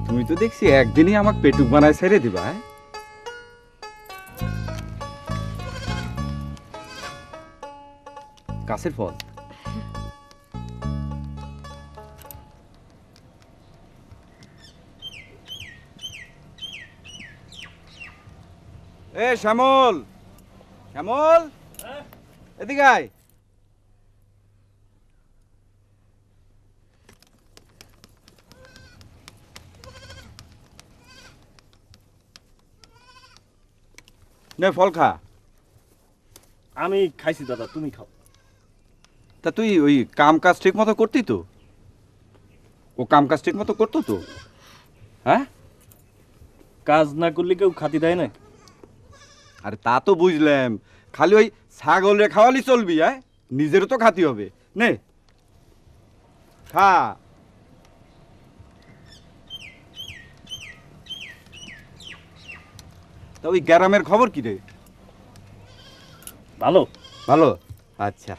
তুমি তো দেখছি একদিনই আমাকে পেটুক বানায় ছেড়ে দিবা। কাছের ফল। এ শ্যামল, শ্যামল এদিকে আয়। নে ফল খা। আমি খাইছি দাদা, তুমি খাও। তা তুই ওই কাম কাজ ঠিক মতো করতি তো? ও কাম কাজ ঠিক মতো করতো তো? হ্যাঁ, কাজ না করলে কেউ খাতি দেয় না। আরে তা তো বুঝলাম, খালি ওই ছাগলরে খাওয়ালি চলবি? হ্যাঁ, নিজেরও তো খাতি হবে। নে খা। তা ওই গ্রামের খবর কি রে? ভালো ভালো, আচ্ছা।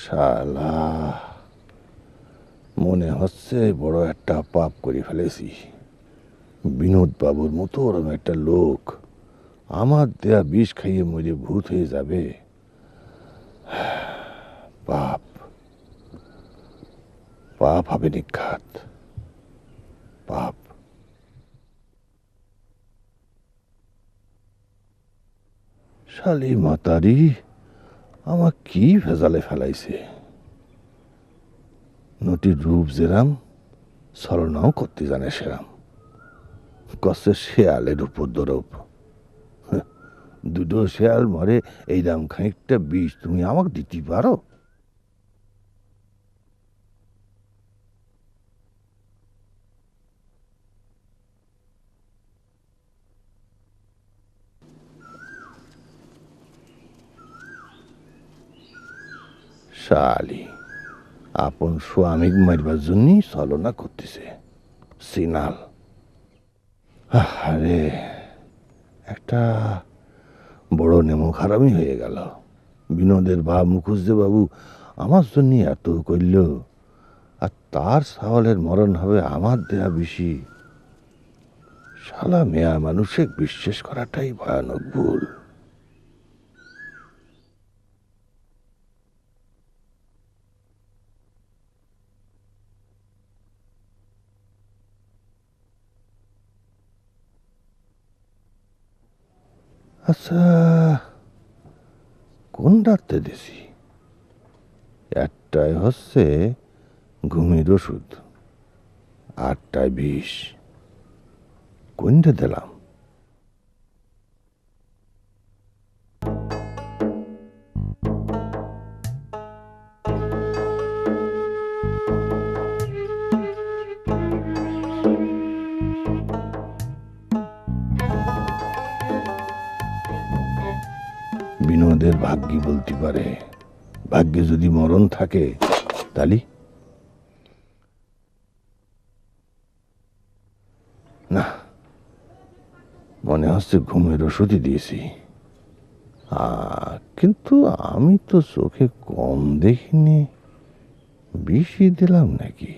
শালা, মনে হচ্ছে বড় একটা পাপ করে ফেলেছি। বিনোদ বাবুর মতো ওরম একটা লোক আমার দেয়া বিষ খাইয়ে মরে ভূত হয়ে যাবে। পাপ, পাপ হবে নিঘাত, পাপ। শালি মাতারি আমার কি ভেজালে ফেলাইছে। নটির রূপ যেরাম, ছলনাও করতে জানে সেরাম। কষে শেয়ালের উপদ্রব। দুটো শেয়াল মরে এইরাম খানিকটা বিষ তুমি আমাকে দিতে পারো? শালি আপন স্বামী মারবার জন্যই ছলনা করতেছে। সিনাল, আরে একটা বড় নেমো খারাপই হয়ে গেল। বিনোদের বাপ মুখুজ্জে বাবু আমার জন্য এত করল, আর তার ছাগলের মরণ হবে আমার দেয়া বেশি। শালা মেয়া মানুষে বিশ্বাস করাটাই ভয়ানক ভুল। আচ্ছা, কোনটাতে দিছি? একটাই হচ্ছে ঘুমের ওষুধ, আটটায় বিষ। কোনটা দিলাম? বিনোদের ভাগ্যি বলতে পারে, ভাগ্যে যদি মরণ থাকে তালি না, মনে হচ্ছে ঘুমের ওষুধই দিয়েছি। কিন্তু আমি তো চোখে কম দেখিনি, বেশি দিলাম নাকি?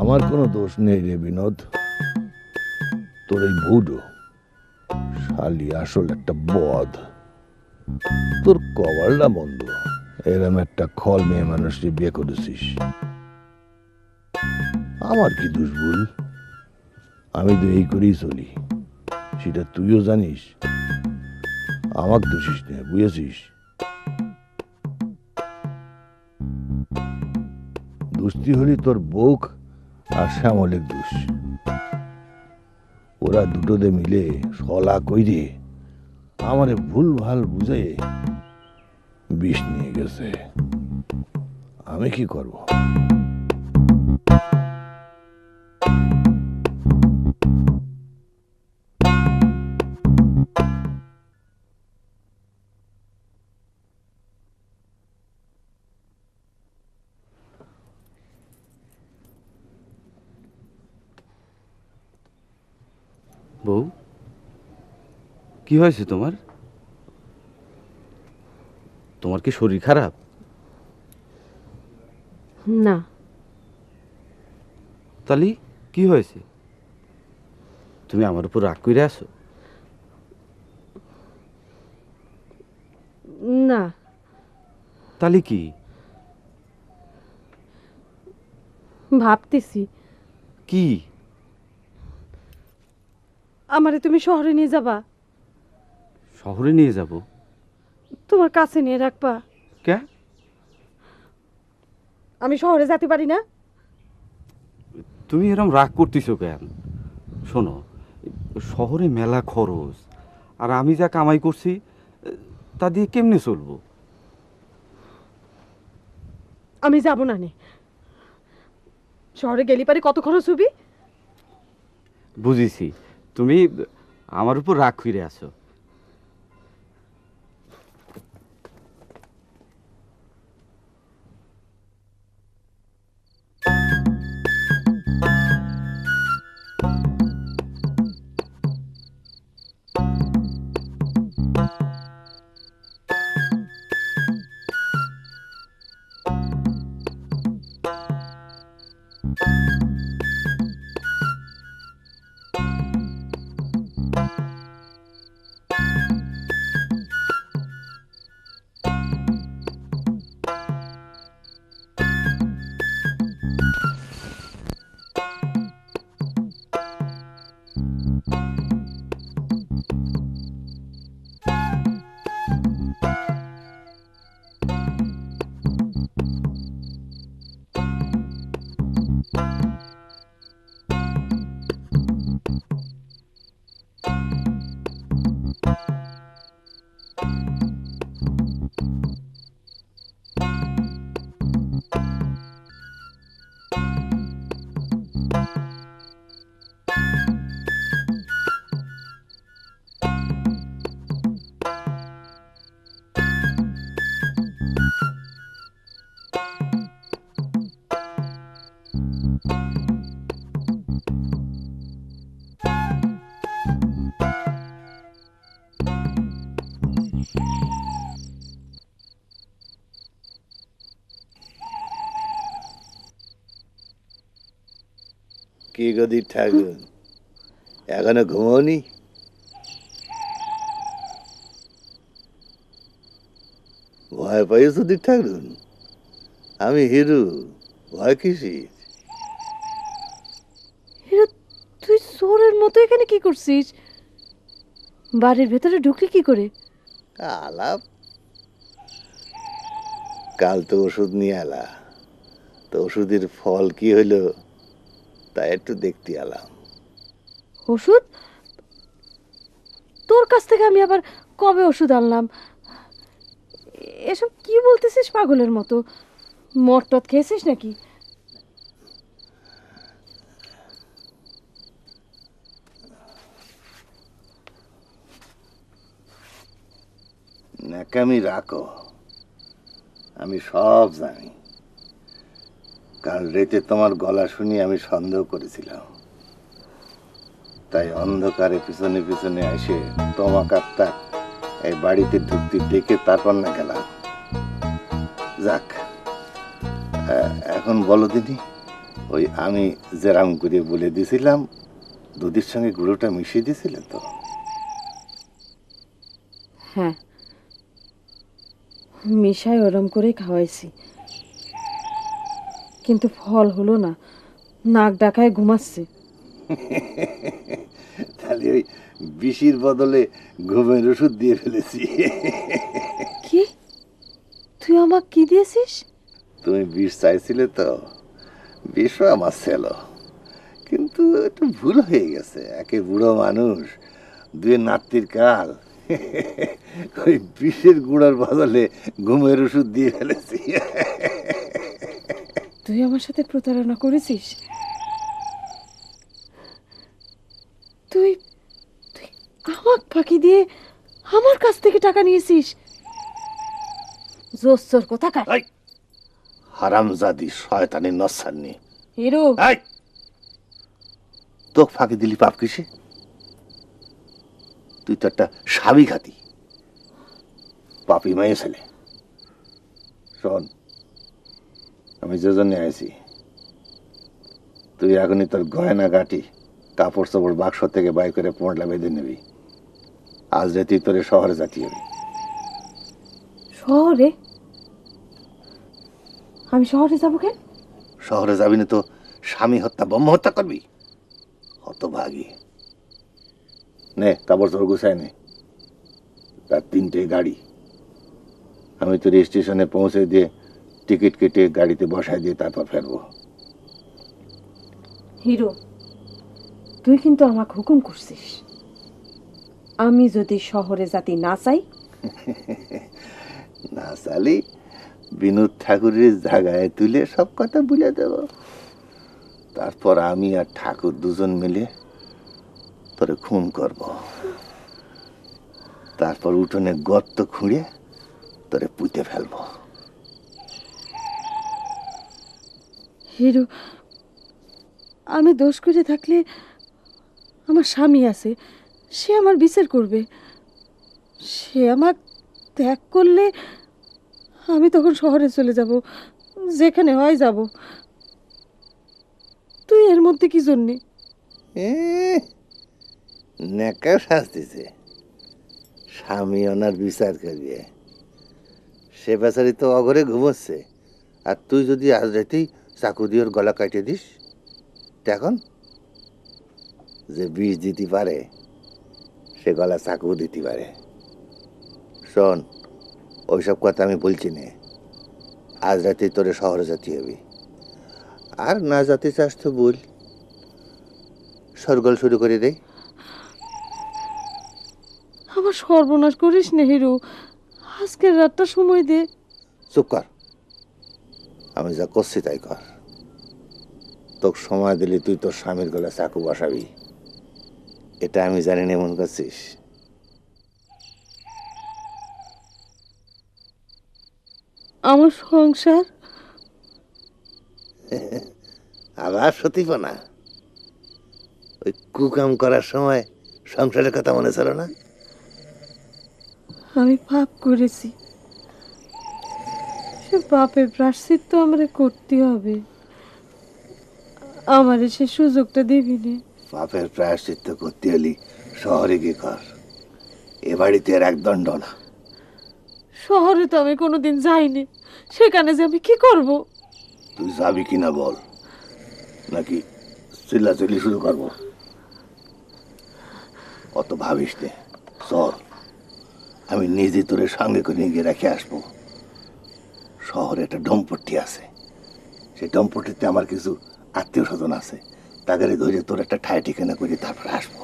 আমার কোনো দোষ নেই রে বিনোদ, তোর এই বউডো শালি আসল একটা বদ। তোর কপালটা মন্দ, এরম একটা খল মেয়ে মানুষকে বিয়ে করেছিস। আমার কি দোষ ভুল? আমি তো এই করেই চলি, সেটা তুইও জানিস। আমাকে দোষিস না, বুঝেছিস? দুষ্টি হলি তোর বউক আর শ্যামলের দোষ। ওরা দুটোতে মিলে শলা কইরে আমারে ভুল ভাল বুঝে বিষ নিয়ে গেছে। আমি কি করব? বউ, কি হয়েছে তোমার? তোমার কি শরীর খারাপ? না। তালি কি হয়েছে? তুমি আমার উপর রাগ করে আছো? না। তালি কি? ভাবতেছি। কি? আমারে তুমি শহরে নিয়ে যাবা? শহরে নিয়ে যাব? তোমার কাছে নিয়ে রাখবা? কে? আমি শহরে যেতে পারি না? তুমি এরকম রাগ করতেছো কেন? শোনো, শহরে মেলা খরচ, আর আমি যা কামাই করছি তা দিয়ে কেমনে চলবো? আমি যাব না নে। শহরে গেলে পারে কত খরচ হবি? বুঝেছি, তুমি আমার উপর রাগ করে আছো। কি গদি ঠাকুর এখনো ঘুমোনি? ভয় পাইছো দি ঠাকুর? আমি হিরু, ভয় কিসির? হিরু, তুই চোরের মতো এখানে কি করছিস? বাড়ির ভেতরে ঢুকলি কি করে? আলাপ, কাল তো ওষুধ নিয়ে আলা, তো ওষুধের ফল কি হইলো তাই একটু দেখতে আলাম। ওষুধ? তোর কাছ থেকে আমি আবার কবে ওষুধ আনলাম? এসব কি বলতেছিস পাগলের মতো? মটটত খেয়েছিস নাকি? ন্যাকামি রাখো, আমি সব জানি। কাল রাতে তোমার গলা শুনি আমি সন্দেহ করেছিলাম, তাই অন্ধকারে পিছনে পিছনে এসে তোমাকে এই বাড়িতে ঢুকতে দেখে তারপর না গেলাম। যাক, এখন বলো দিদি, ওই আমি যেরাম করে বলে দিয়েছিলাম দুধের সঙ্গে গুঁড়োটা মিশিয়ে দিয়েছিলে তো? হ্যাঁ, মিশাই ওরম করে খাওয়াইছি, কিন্তু ফল হলো না। নাক ডাকায় ঘুমাচ্ছে। তাহলে ওই বিষির বদলে ঘুমের ওষুধ দিয়ে ফেলেছি। কি? তুই আমাকে কি দিয়েছিস? তুমি বিষ চাইছিলে তো, বিষও আমার ছিল, কিন্তু একটু ভুল হয়ে গেছে। একে বুড়ো মানুষ, দুই নাতির কাল, ওই বিষের গুঁড়োর বদলে ঘুমের ওষুধ দিয়ে ফেলেছি। তুই আমার সাথে প্রতারণা করেছিস? তুই তুই আমাকে ফাঁকি দিয়ে আমার কাছ থেকে টাকা নিয়েছিস? জোস্তর কথা কার? হারামজাদি শয়তানি নসান্নি। হিরু, তোকে ফাঁকি দিলি পাপ কিসে? তুই তো একটা স্বামী ঘাতি পাপি মেয়ে ছেলে। শোন, আমি যে জন্য আইছি, তুই এখনই তোর গয়না গাটি কাপড় চোপড় বাক্স থেকে বাই করে পোঁটলা বেঁধে নিবি। আজ রাতে তোরে শহরে যাতি হবে। শহরে? আমি শহরে যাবো কেন? শহরে যাবি না তো স্বামী হত্যা ব্রহ্ম হত্যা করবি? হতভাগী। নে কাপড় চোপড় গুছায় নে, তার 3টে গাড়ি। আমি তোর স্টেশনে পৌঁছে দিয়ে টিকিট কেটে গাড়িতে বসায় দিয়ে তারপর ফেরবো। হিরো, তুই কিন্তু আমাকে হুকুম করছিস, আমি যদি শহরে যাতে না চাই? না চালি বিনোদ ঠাকুরের জায়গায় তুলে সব কথা বলে দেব। তারপর আমি আর ঠাকুর দুজন মিলে তোরে খুন করব। তারপর উঠোনে গর্ত খুঁড়ে তোরে পুঁতে ফেলবো। হিরো, আমি দোষ করে থাকলে আমার স্বামী আছে, সে আমার বিচার করবে। সে আমার ত্যাগ করলে আমি তখন শহরে চলে যাব, যেখানে হয় যাব। তুই এর মধ্যে কি জন্যে? নেকা শাস্তিছে, স্বামী ওনার বিচার করবে। সে বেচারি তো অঘরে ঘুমোচ্ছে, আর তুই যদি আজ রাতেই চাকু দিয়ে ওর গলা কাটে দিস, তখন যে বিষ দিতে পারে সে গলা চাকু দিতে পারে। শোন, ওইসব কথা আমি বলছি না। আজ রাতেই তোরে শহরে যেতে হবে, আর না যেতে চাস তো বল, সরগোল শুরু করে দে। আমার সর্বনাশ করিস না হিরো, আজকের রাতটা সময় দে। চুপ কর, আমি যা করছি তাই কর। তোকে সময় দিলে তুই তোর স্বামীর গলা চাকু বসাবি, এটা আমি জানি না এমন করছিস। আমার সংসার আবার সতীপনা, ওই কুকাম করার সময় সংসারের কথা মনে ছিল না? আমি পাপ করেছি, সে পাপের প্রায়শ্চিত্ত আমারে করতে হবে। আমারে সে সুযোগটা দিবি নে। পাপের প্রায়শ্চিত্ত করতে হলি শহরে গিয়ে কর, এ বাড়িতে এর এক দণ্ড না। শহরে তো আমি কোনোদিন যাইনি, সেখানে যে আমি কি করব? তুই যাবি কিনা বল, নাকি চিল্লাচিল্লি শুরু করবো? অত ভাবিস নে, চল আমি নিজে তোরে সঙ্গে করে নিয়ে গিয়ে রেখে আসবো। শহরে একটা ডমপট্টি আছে, সেই ডমপট্টিতে আমার কিছু আত্মীয় স্বজন আছে, তাদের ধরে তোর একটা ঠাই ঠিকানা করে তারপরে আসবো।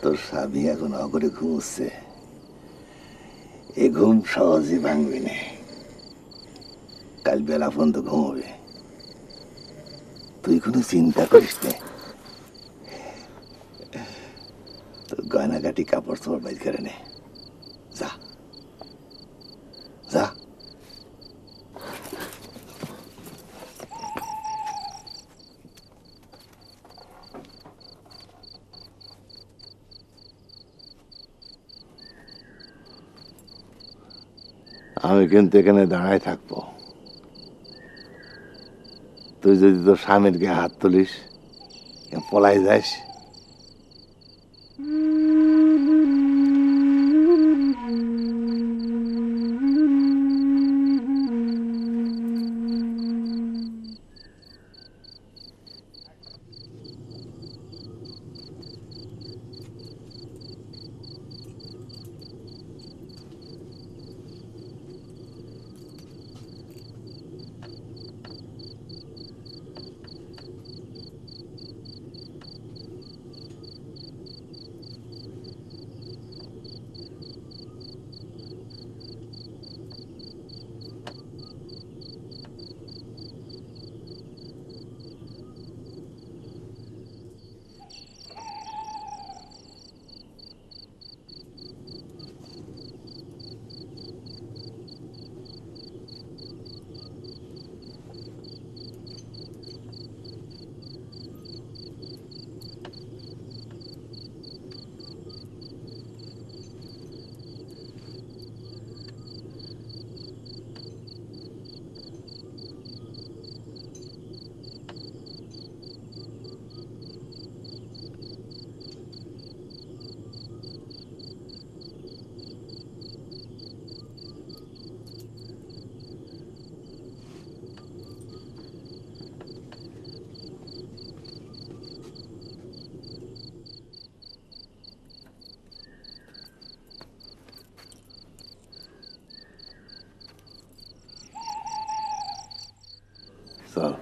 তোর স্বামী এখন অগরে ঘুমোচ্ছে, এ ঘুম সহজে ভাঙবি না, কাল বেলা পর্যন্ত ঘুমোবে। তুই কোনো চিন্তা করিস না, তোর গয়নাগাটি কাপড় চোপড় বাইর করে নে, যা যা। আমি কিন্তু এখানে দাঁড়ায় থাকবো, তুই যদি তোর স্বামীর গায়ে হাত তুলিস, পলাই যাস, চল।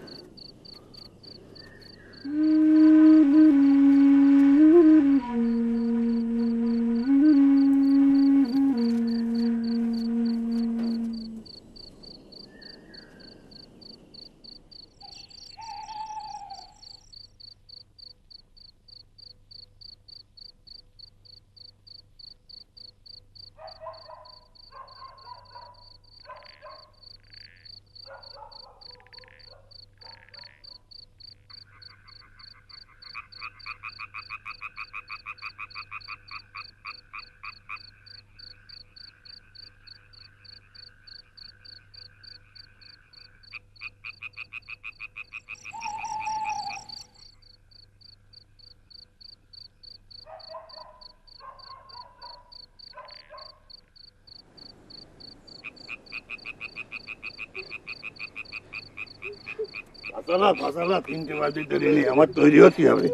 ফাঁসালা 3টে বাজে দেরি নেই, আমার তৈরি হতে হবে।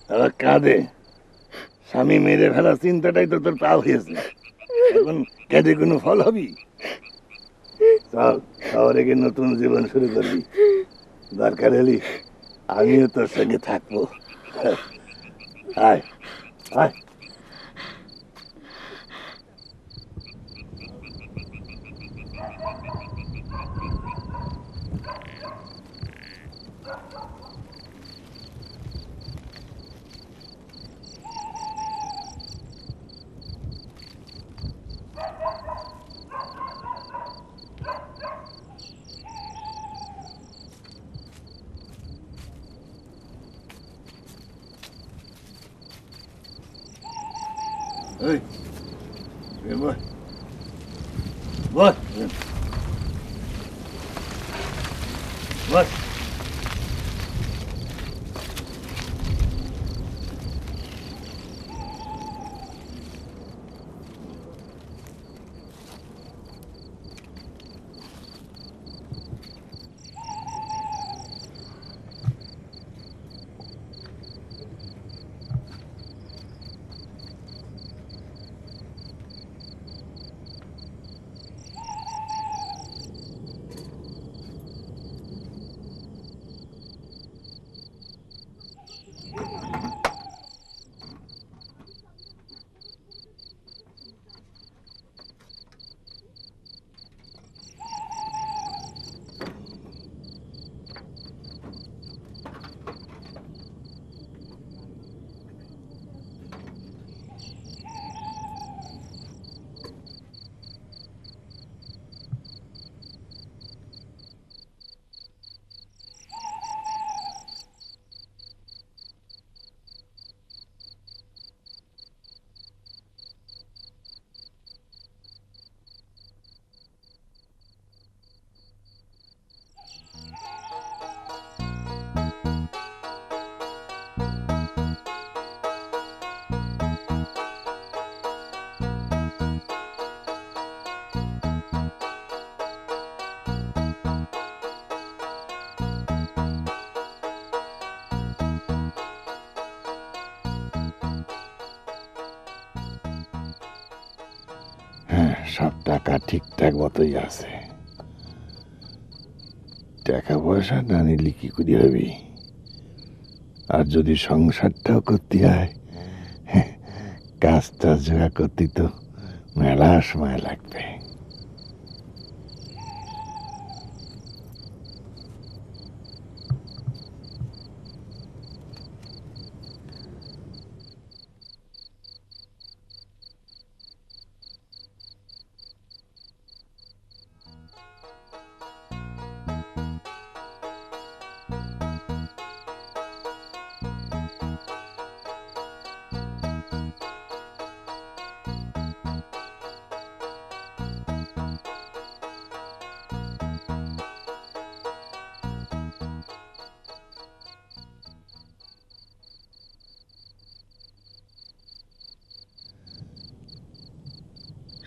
তারা কাঁদে, স্বামী মেরে ফেলার চিন্তাটাই তো তোর পা হয়েছে, এখন কেঁদে কোনো ফল হবি? চল শহরে গিয়ে নতুন জীবন শুরু করবি, দরকার হলি আমিও তোর সঙ্গে থাকবো। আয় আয়। এই বয় বয় বয় সব টাকা ঠিকঠাক মতোই আছে। টাকা পয়সা না নিলে কি করে হবে? আর যদি সংসারটাও করতে হয়, কাজটা জোগা করতে তো মেলা সময় লাগবে।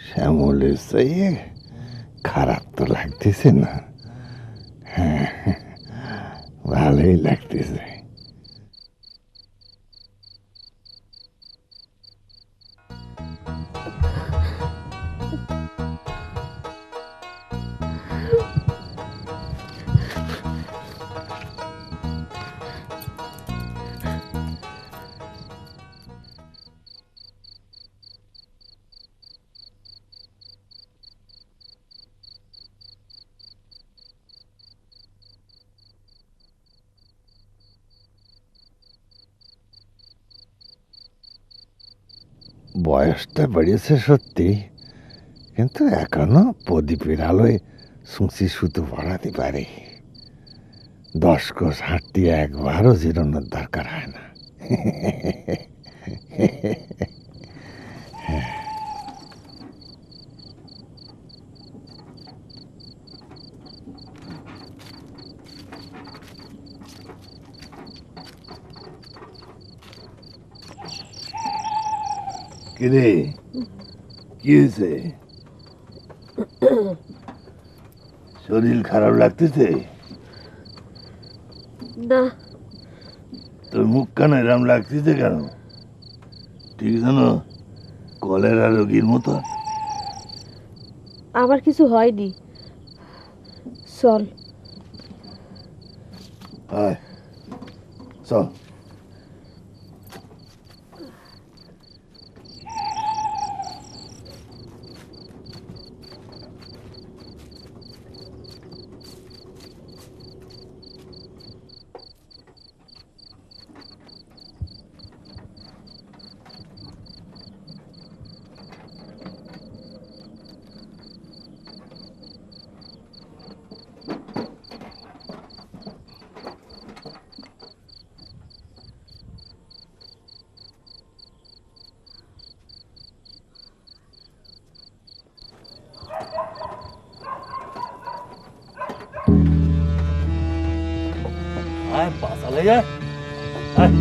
শ্যামলের চাইয়ে খারাপ তো লাগতেছে না, হ্যাঁ ভালোই লাগতেছে। বয়সটা বেড়েছে সত্যি, কিন্তু এখনো প্রদীপের আলোয় শুঁচি সুতো পড়াতে পারে। 10 কোষ হাঁটতে একবারও জিরানোর দরকার হয় না। কিরে, কি হয়েছে? শরীর খারাপ লাগতেছে? না। তোর মুখ কেন এরম লাগতেছে কেন? ঠিক জানো কলেরা রোগীর মতো। আমার কিছু হয়নি, চল। চল। আয় আয়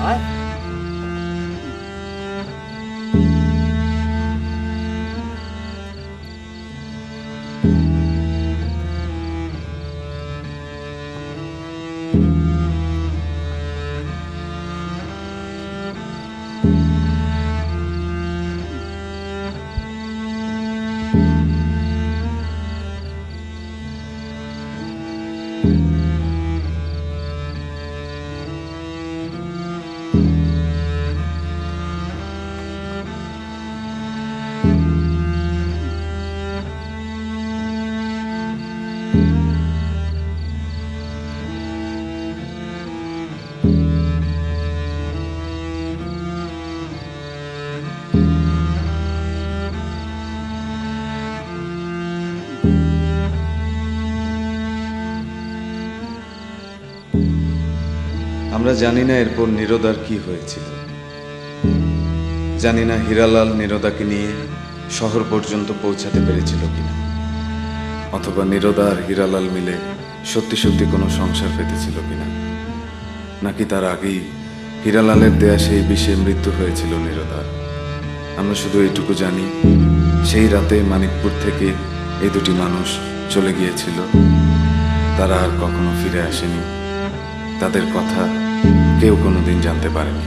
আয় আয় আমরা জানি না এরপর নীরদার কি হয়েছিল। জানি না হীরালাল নীরদাকে নিয়ে শহর পর্যন্ত পৌঁছাতে পেরেছিল কিনা, অথবা নীরদা আর হীরালাল মিলে সত্যি সত্যি কোনো সংসার পেতেছিল কিনা, নাকি তার আগেই হীরালালের দেয়া সেই বিষে মৃত্যু হয়েছিল নীরদার। আমরা শুধু এইটুকু জানি, সেই রাতে মানিকপুর থেকে এই দুটি মানুষ চলে গিয়েছিল, তারা আর কখনো ফিরে আসেনি। তাদের কথা কেউ কোনোদিন জানতে পারেনি।